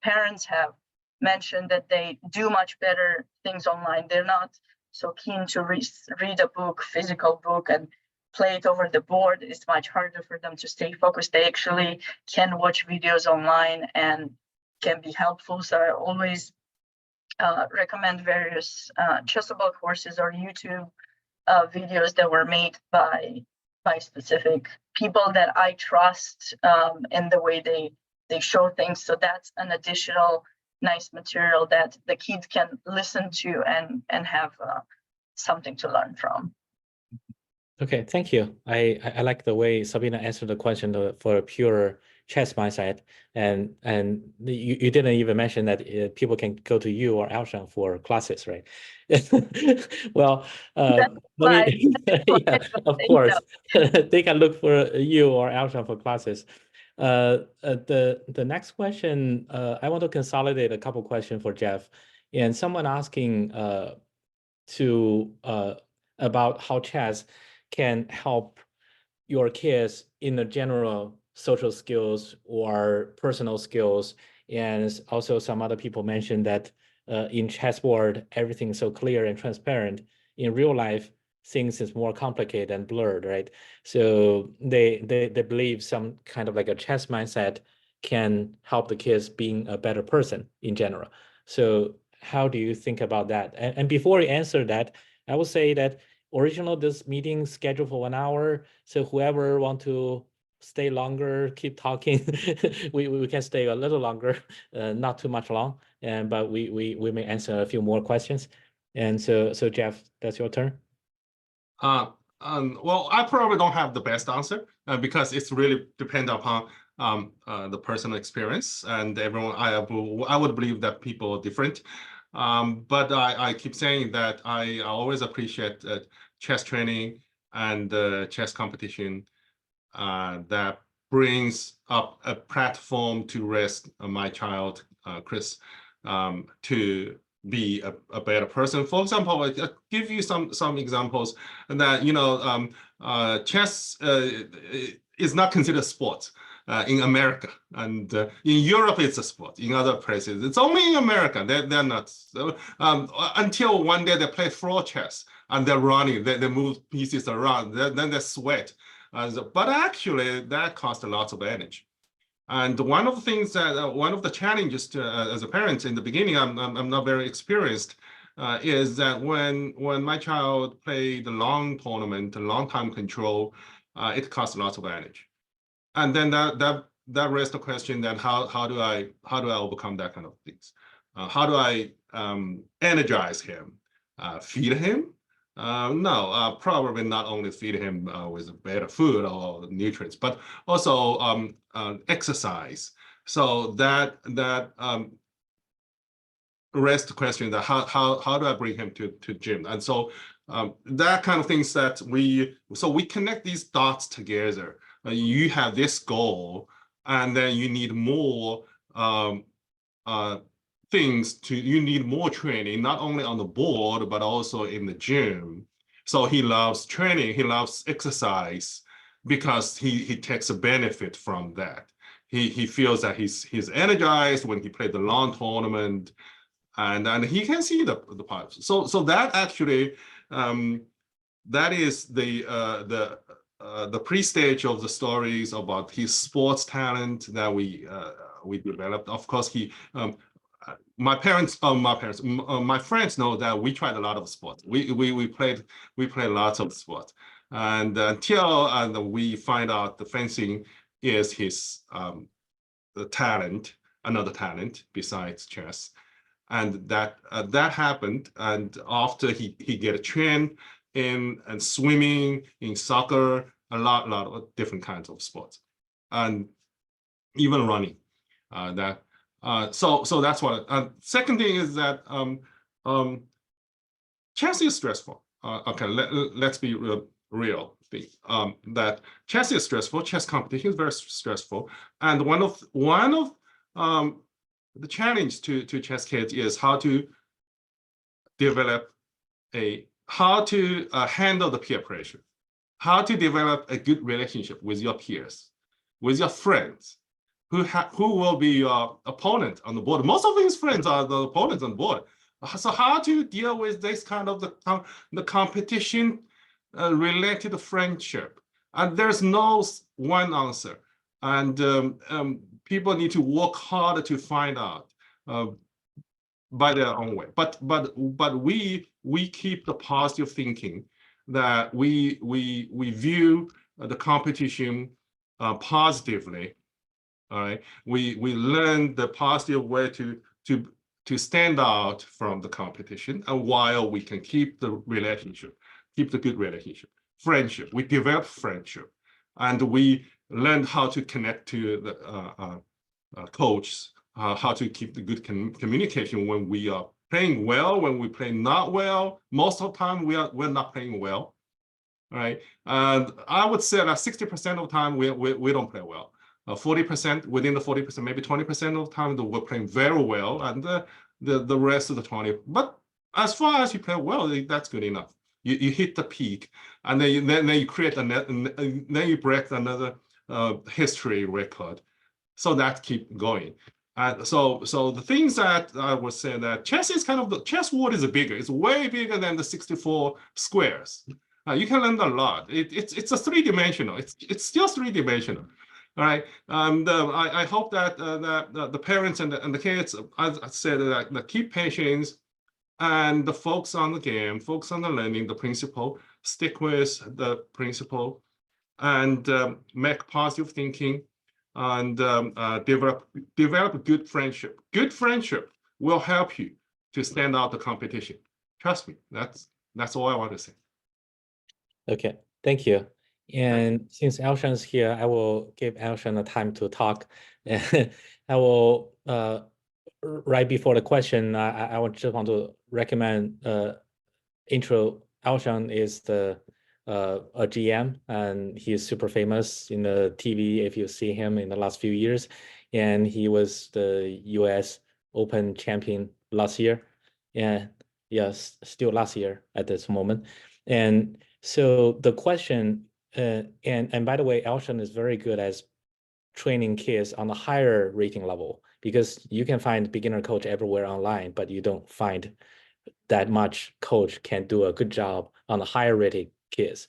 parents have mentioned that they do much better things online. They're not so keen to read a book, physical book, and play it over the board. It's much harder for them to stay focused. They actually can watch videos online and can be helpful. So I always recommend various Chessable courses or YouTube videos that were made by specific people that I trust in the way they show things. So that's an additional nice material that the kids can listen to and have something to learn from. Okay, thank you. I like the way Sabina answered the question for a pure chess mindset, and you didn't even mention that people can go to you or Alshon for classes, right? Well, let me, yeah, of course, they can look for you or Alshon for classes. The next question, I want to consolidate a couple questions for Jeff, and someone asking about how chess can help your kids in the general social skills or personal skills. And also some other people mentioned that in chessboard, everything is so clear and transparent. In real life, things is more complicated and blurred, right? So they believe some kind of like a chess mindset can help the kids being a better person in general. So how do you think about that? And before you answer that, I will say that original this meeting scheduled for 1 hour. So whoever want to stay longer, keep talking, we can stay a little longer, not too much long. But we may answer a few more questions. And so Jeff, that's your turn. Well, I probably don't have the best answer because it's really depend upon the personal experience, and everyone. I would believe that people are different. But I keep saying that I always appreciate chess training and chess competition that brings up a platform to raise my child, Chris, to be a better person. For example, I'll give you some examples that, you know, chess is not considered sport in America, and in Europe it's a sport. In other places, it's only in America. They're not. So, until one day they play floor chess and they're running, they move pieces around, then they sweat. But actually, that costs a lot of energy. And one of the things that one of the challenges to, as a parent in the beginning, I'm not very experienced, is that when my child played the long tournament, long time control, it costs lots of energy. And then that raises the question that how do I overcome that kind of things? How do I energize him? Feed him? No, probably not only feed him with better food or nutrients, but also exercise. So that raises the question that how do I bring him to gym? And so that kind of things that we connect these dots together. You have this goal, and then you need more things you need more training, not only on the board, but also in the gym. So he loves training, he loves exercise, because he takes a benefit from that. He feels that he's energized when he played the long tournament, and he can see the parts. So that actually, that is the pre-stage of the stories about his sports talent that we developed. Of course, my friends know that we tried a lot of sports. We played lots of sports, and until we find out the fencing is his talent, another talent besides chess, and that happened. And after he get trained in swimming, in soccer, a lot of different kinds of sports, and even running. So that's what. Second thing is that chess is stressful. Okay, let's be real. That chess is stressful. Chess competition is very stressful, and one of the challenge to chess kids is how to develop how to handle the peer pressure, how to develop a good relationship with your peers, with your friends, who will be your opponent on the board. Most of his friends are the opponents on the board. So how to deal with this kind of the competition related friendship? And there's no one answer. And people need to work harder to find out by their own way. But we keep the positive thinking that we view the competition positively. All right, we learn the positive way to stand out from the competition, and while we can keep the relationship, keep the good relationship, friendship. We develop friendship, and we learn how to connect to the coaches, how to keep the good communication when we are playing well, when we play not well. Most of the time we're not playing well, right? And I would say that 60% of the time we don't play well. 40%, within the 40%, maybe 20% of the time we're playing very well, and the rest of the 20. But as far as you play well, that's good enough. You hit the peak, and then you create then you break another history record. So that keep going. So the things that I would say that chess is kind of the chess world is bigger. It's way bigger than the 64 squares. You can learn a lot. It's a three-dimensional. It's still three-dimensional. All right. I hope that the parents and the kids, as I said, that keep patience and the focus on the game, focus on the learning, the principle, stick with the principle, and make positive thinking, and develop a good friendship. Good friendship will help you to stand out the competition. Trust me. That's all I want to say. Okay, thank you. And since Elshan's here, I will give Elshan the time to talk. I will, right before the question, I just want to recommend intro. Elshan is a GM, and he is super famous in the TV if you see him in the last few years. And he was the US Open champion last year. and yes, still last year at this moment. And so the question, and by the way, Elshan is very good at training kids on a higher rating level, because you can find beginner coach everywhere online, but you don't find that much coach can do a good job on the higher rated kids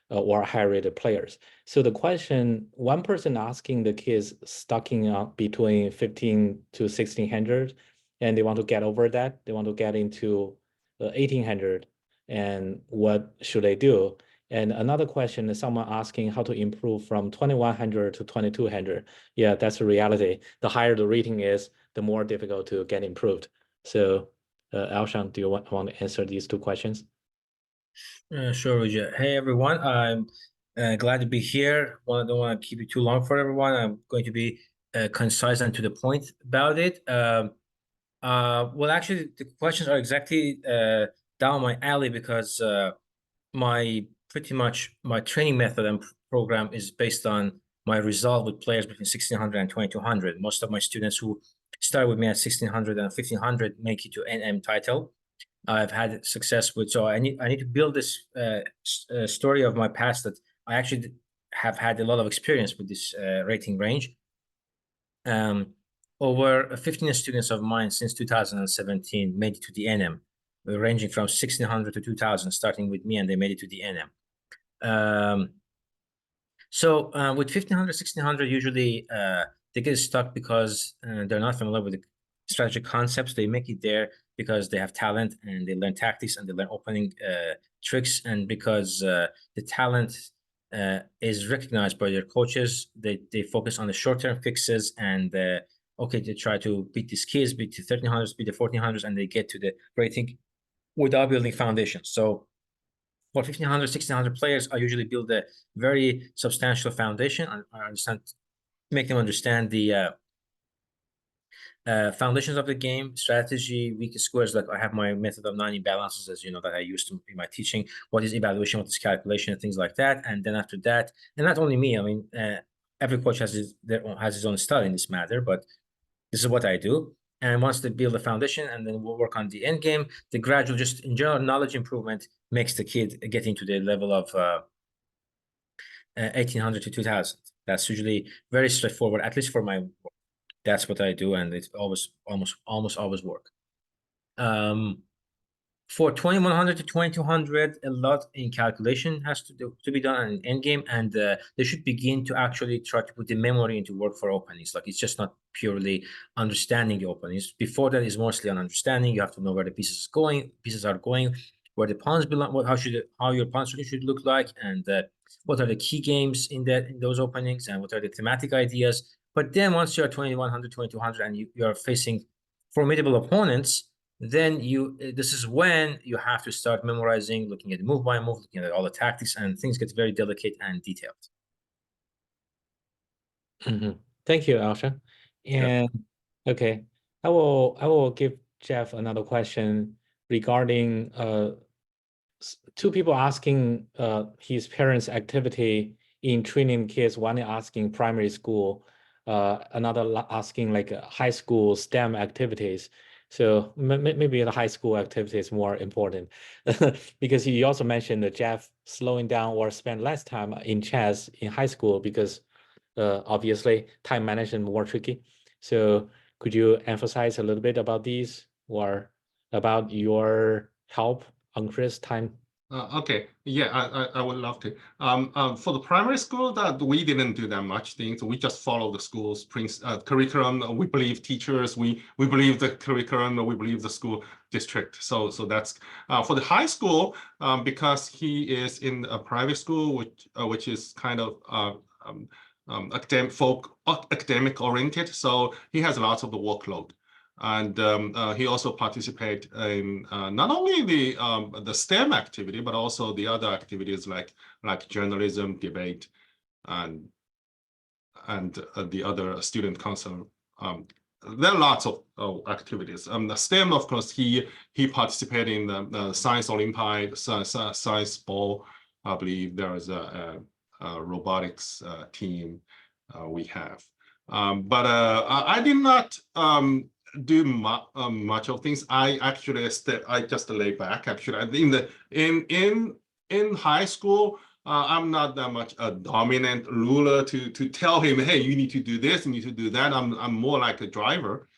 or higher rated players. So the question, one person asking the kids stocking up between 15 to 1600, and they want to get over that, they want to get into 1800, and what should they do? And another question is someone asking how to improve from 2100 to 2200. Yeah, that's a reality. The higher the rating is, the more difficult to get improved. So Elshan, do you want to answer these two questions? Sure, Ruja. Hey, everyone. I'm glad to be here. Don't want to keep it too long for everyone. I'm going to be concise and to the point about it. Well, actually, the questions are exactly down my alley, because pretty much my training method and program is based on my result with players between 1600 and 2200. Most of my students who start with me at 1600 and 1500 make it to NM title. I've had success with, so I need to build this story of my past, that I actually have had a lot of experience with this rating range. Over 15 students of mine since 2017 made it to the NM, ranging from 1600 to 2000, starting with me, and they made it to the NM. So with 1500, 1600, usually they get stuck because they're not familiar with the strategic concepts. They make it there because they have talent, and they learn tactics, and they learn opening tricks, and because the talent is recognized by their coaches, they focus on the short-term fixes, and okay, they try to beat these kids, beat the 1300s, beat the 1400s, and they get to the rating without building foundations. So for 1500, 1600 players, I usually build a very substantial foundation. I make them understand the foundations of the game, strategy, weak squares. Like I have my method of 9 imbalances, as you know, that I used in my teaching. What is evaluation? What is calculation? And things like that. And then after that, and not only me, I mean, every coach has his own style in this matter, but this is what I do. And once they build a foundation, and then we'll work on the end game, the gradual, just in general, knowledge improvement makes the kid get into the level of 1800 to 2000. That's usually very straightforward, at least for my work. That's what I do, and it's almost always work. For 2100 to 2200, a lot in calculation has to be done in endgame, and they should begin to actually try to put the memory into work for openings. Like it's just not purely understanding the openings. Before that is mostly on understanding. You have to know where the pieces are going, where the pawns belong, how your pawn structure should look like, and what are the key games in those openings, and what are the thematic ideas. But then once you're 2100, 2200, and you're facing formidable opponents, then this is when you have to start memorizing, looking at move by move, looking at all the tactics, and things get very delicate and detailed. Thank you, Elshan. And okay, I will give Jeff another question regarding two people asking his parents' activity in training kids. One asking primary school, another asking like high school STEM activities. So maybe the high school activity is more important because you also mentioned that Jeff slowing down or spend less time in chess in high school because obviously time management more tricky. So could you emphasize a little bit about these or about your help on Chris time? Okay, yeah, I would love to. For the primary school, that we didn't do that much things. We just follow the school's curriculum. We believe teachers. We believe the curriculum. We believe the school district. So that's for the high school, because he is in a private school, which is kind of academic oriented. So he has lots of the workload. And he also participates in not only the STEM activity, but also the other activities like journalism, debate, and the other student council. There are lots of activities. The STEM, of course, he participated in the Science Olympiad, Science Ball. I believe there is a robotics team we have. But I did not do much of things. I actually I just lay back. Actually, in high school, I'm not that much a dominant ruler to tell him, hey, you need to do this, you need to do that. I'm more like a driver.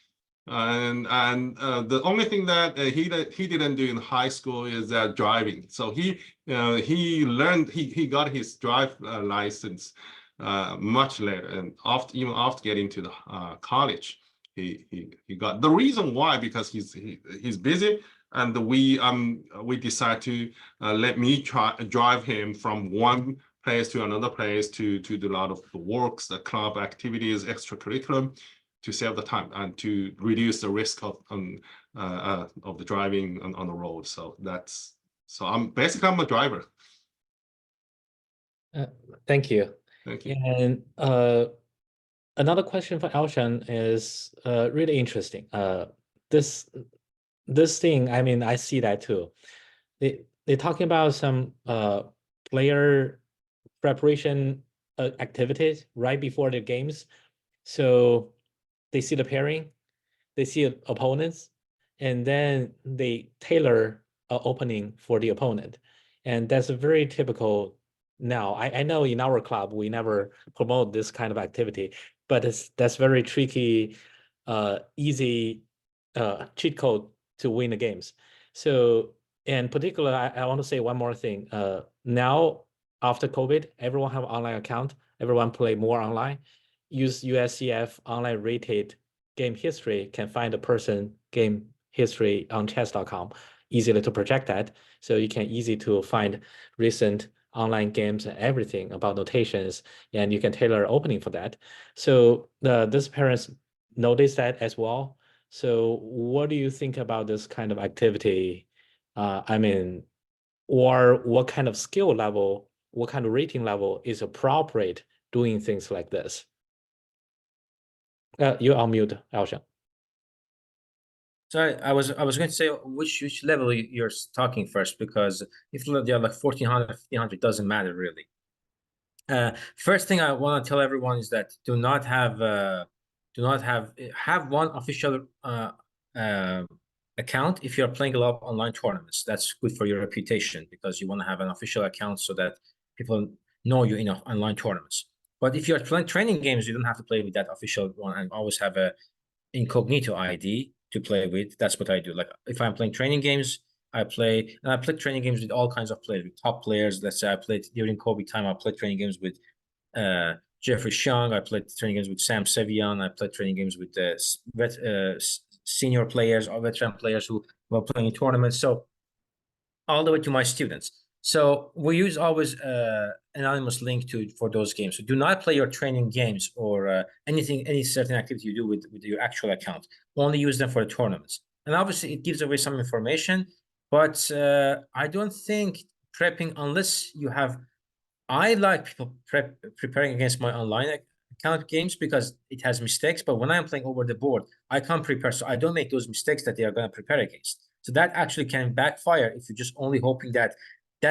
And the only thing that he didn't do in high school is driving. So he learned, he got his drive license much later, and even after getting to the college, he got. The reason why, because he's busy, and we decide to let me drive him from one place to another place to do a lot of the works, the club activities, extracurriculum, to save the time and to reduce the risk of the driving on the road. So I'm a driver. Thank you. Thank you. And another question for Elshan is really interesting. This thing, I mean, I see that too. They're talking about some player preparation activities right before the games. So they see the pairing, they see opponents, and then they tailor an opening for the opponent. And that's a very typical now. I know in our club, we never promote this kind of activity, but that's very tricky, easy cheat code to win the games. So, in particular, I want to say one more thing. Now, after COVID, everyone have online account, everyone play more online. Use USCF online rated game history, can find a person game history on chess.com, easily to project that. So you can easy to find recent online games and everything about notations, and you can tailor opening for that. So these parents notice that as well. So what do you think about this kind of activity? I mean, or what kind of skill level, what kind of rating level is appropriate doing things like this? You're on mute, Elshan. So I was going to say which level you're talking first, because if you're like 1400, 1500, doesn't matter really. First thing I want to tell everyone is that do not have one official account if you're playing a lot of online tournaments. That's good for your reputation, because you want to have an official account so that people know you in online tournaments. But if you're playing training games, you don't have to play with that official one, and always have a incognito ID to play with. That's what I do. Like if I'm playing training games, I play training games with all kinds of players, with top players. Let's say I played during COVID time, I played training games with Jeffrey Xiong. I played training games with Sam Sevian. I played training games with senior players or veteran players who were playing in tournaments. So all the way to my students. So we use always anonymous link for those games. So do not play your training games or any certain activity you do with your actual account. Only use them for the tournaments. And obviously it gives away some information, but I don't think prepping, unless you have, I like people preparing against my online account games because it has mistakes, but when I'm playing over the board, I can't prepare, so I don't make those mistakes that they are going to prepare against. So that actually can backfire if you're just only hoping that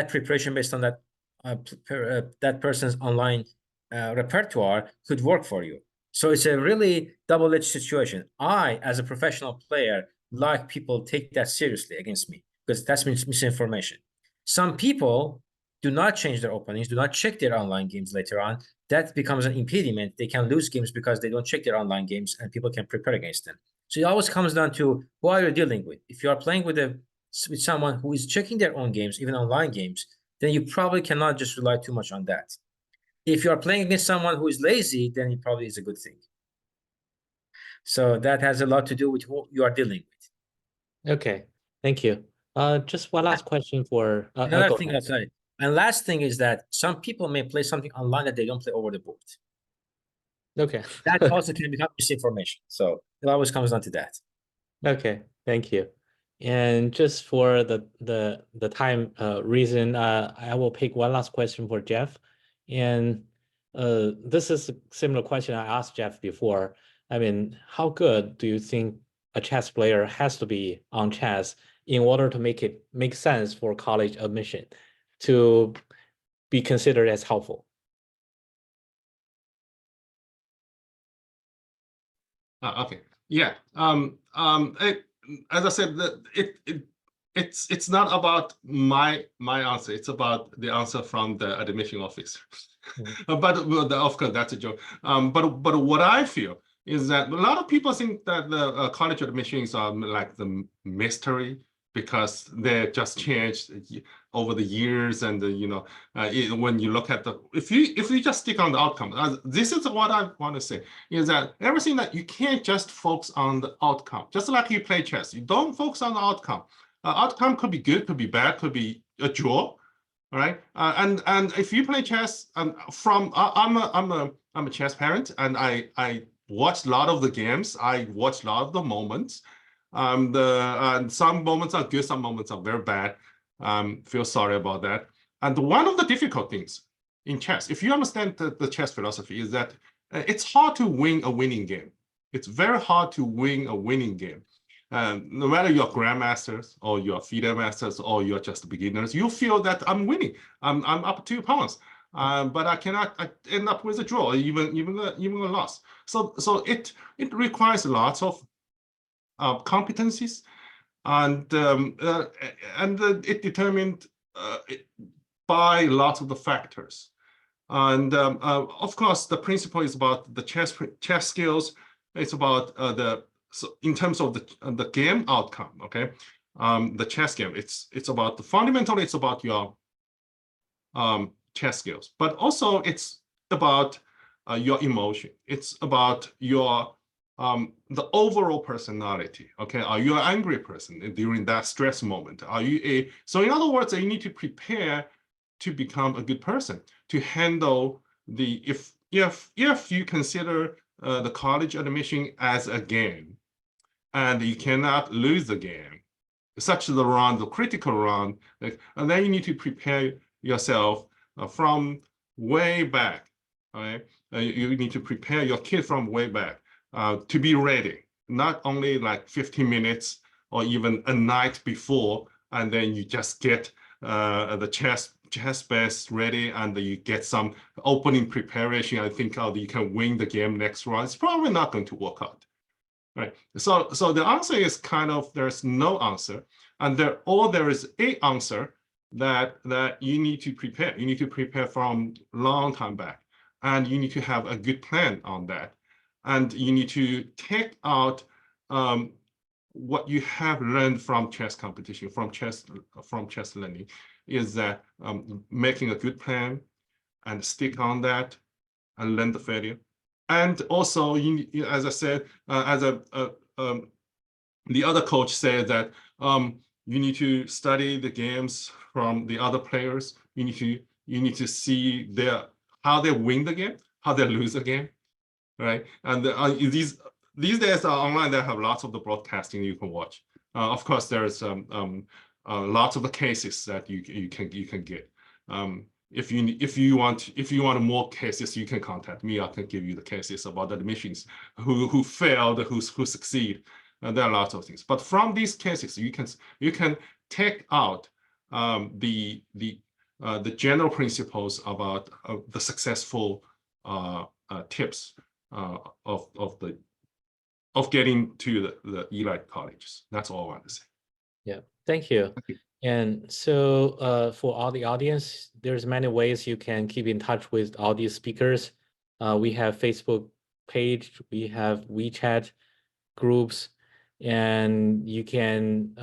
preparation based on that that person's online repertoire could work for you. So it's a really double-edged situation. I, as a professional player, like people take that seriously against me, because that's misinformation. Some people do not change their openings, do not check their online games later on. That becomes an impediment. They can lose games because they don't check their online games, and people can prepare against them. So it always comes down to who are you dealing with. If you are playing with someone who is checking their own games, even online games, then you probably cannot just rely too much on that. If you are playing against someone who is lazy, then it probably is a good thing. So that has a lot to do with who you are dealing with. Okay, thank you. Just one last question for another thing. Sorry. And last thing is that some people may play something online that they don't play over the board. Okay. That also can become misinformation. So it always comes down to that. Okay, thank you. And just for the time reason, I will pick one last question for Jeff. And this is a similar question I asked Jeff before. I mean, how good do you think a chess player has to be on chess in order to make sense for college admission to be considered as helpful? Okay. Yeah. As I said, it's not about my answer. It's about the answer from the admission officer. But well, of course, that's a joke. But what I feel is that a lot of people think that the college admissions are like the mystery because they just changed over the years, and when you look at if you just stick on the outcome, this is what I want to say is that everything that you can't just focus on the outcome, just like you play chess, you don't focus on the outcome. Outcome could be good, could be bad, could be a draw. All right, and if you play chess, I'm a chess parent, and I watch a lot of the games. I watch a lot of the moments. And some moments are good, some moments are very bad. Feel sorry about that. And one of the difficult things in chess, if you understand the chess philosophy, is that it's hard to win a winning game. It's very hard to win a winning game. No matter you're grandmasters or you're FIDE masters or you're just beginners, you feel that I'm winning. I'm up 2 points, but I end up with a draw, even a loss. So it requires lots of competencies, and it determined by lots of the factors. And of course, the principle is about the chess skills. It's about so in terms of the game outcome, okay? The chess game, it's about fundamentally it's about your chess skills, but also it's about your emotion. It's about your the overall personality. Okay, are you an angry person during that stress moment? Are you so in other words, you need to prepare to become a good person, to handle the if you consider the college admission as a game, and you cannot lose the game, such the round, the critical round, and then you need to prepare yourself from way back. Right? You need to prepare your kid from way back to be ready, not only like 15 minutes or even a night before, and then you just get the chess best ready, and you get some opening preparation. I think you can win the game next round. It's probably not going to work out. Right. So the answer is kind of there's no answer, and there is a answer that you need to prepare. You need to prepare from long time back, and you need to have a good plan on that, and you need to take out what you have learned from chess competition, from chess learning, is that making a good plan and stick on that and learn the failure. And also, as I said, the other coach said that you need to study the games from the other players. You need to see how they win the game, how they lose the game, right? And these days are online. They have lots of the broadcasting you can watch. Of course, there's lots of the cases that you can get. If you want more cases, you can contact me. I can give you the cases about the admissions who failed, who succeed. There are lots of things. But from these cases, you can take out the general principles about the successful tips of getting to the elite colleges. That's all I want to say. Yeah, thank you. Thank you. And so for all the audience, there's many ways you can keep in touch with all these speakers. We have Facebook page, we have WeChat groups, and you can,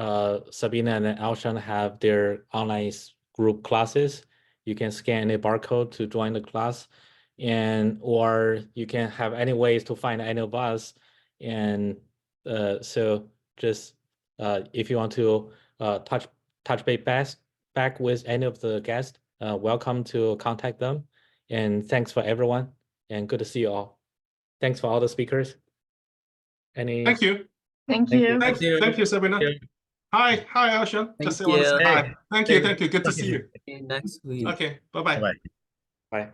Sabina and Alshan have their online group classes. You can scan a barcode to join the class, or you can have any ways to find any of us. And so just if you want to touch base back with any of the guests, welcome to contact them. And thanks for everyone, and good to see you all. Thanks for all the speakers. Thank you. Thank you. Thank you, Sabina. Hi, Alshan. Just Thank want to you. say hi. Thank you. Good to Okay. see you. Next week. Okay, bye-bye. Bye-bye. Bye.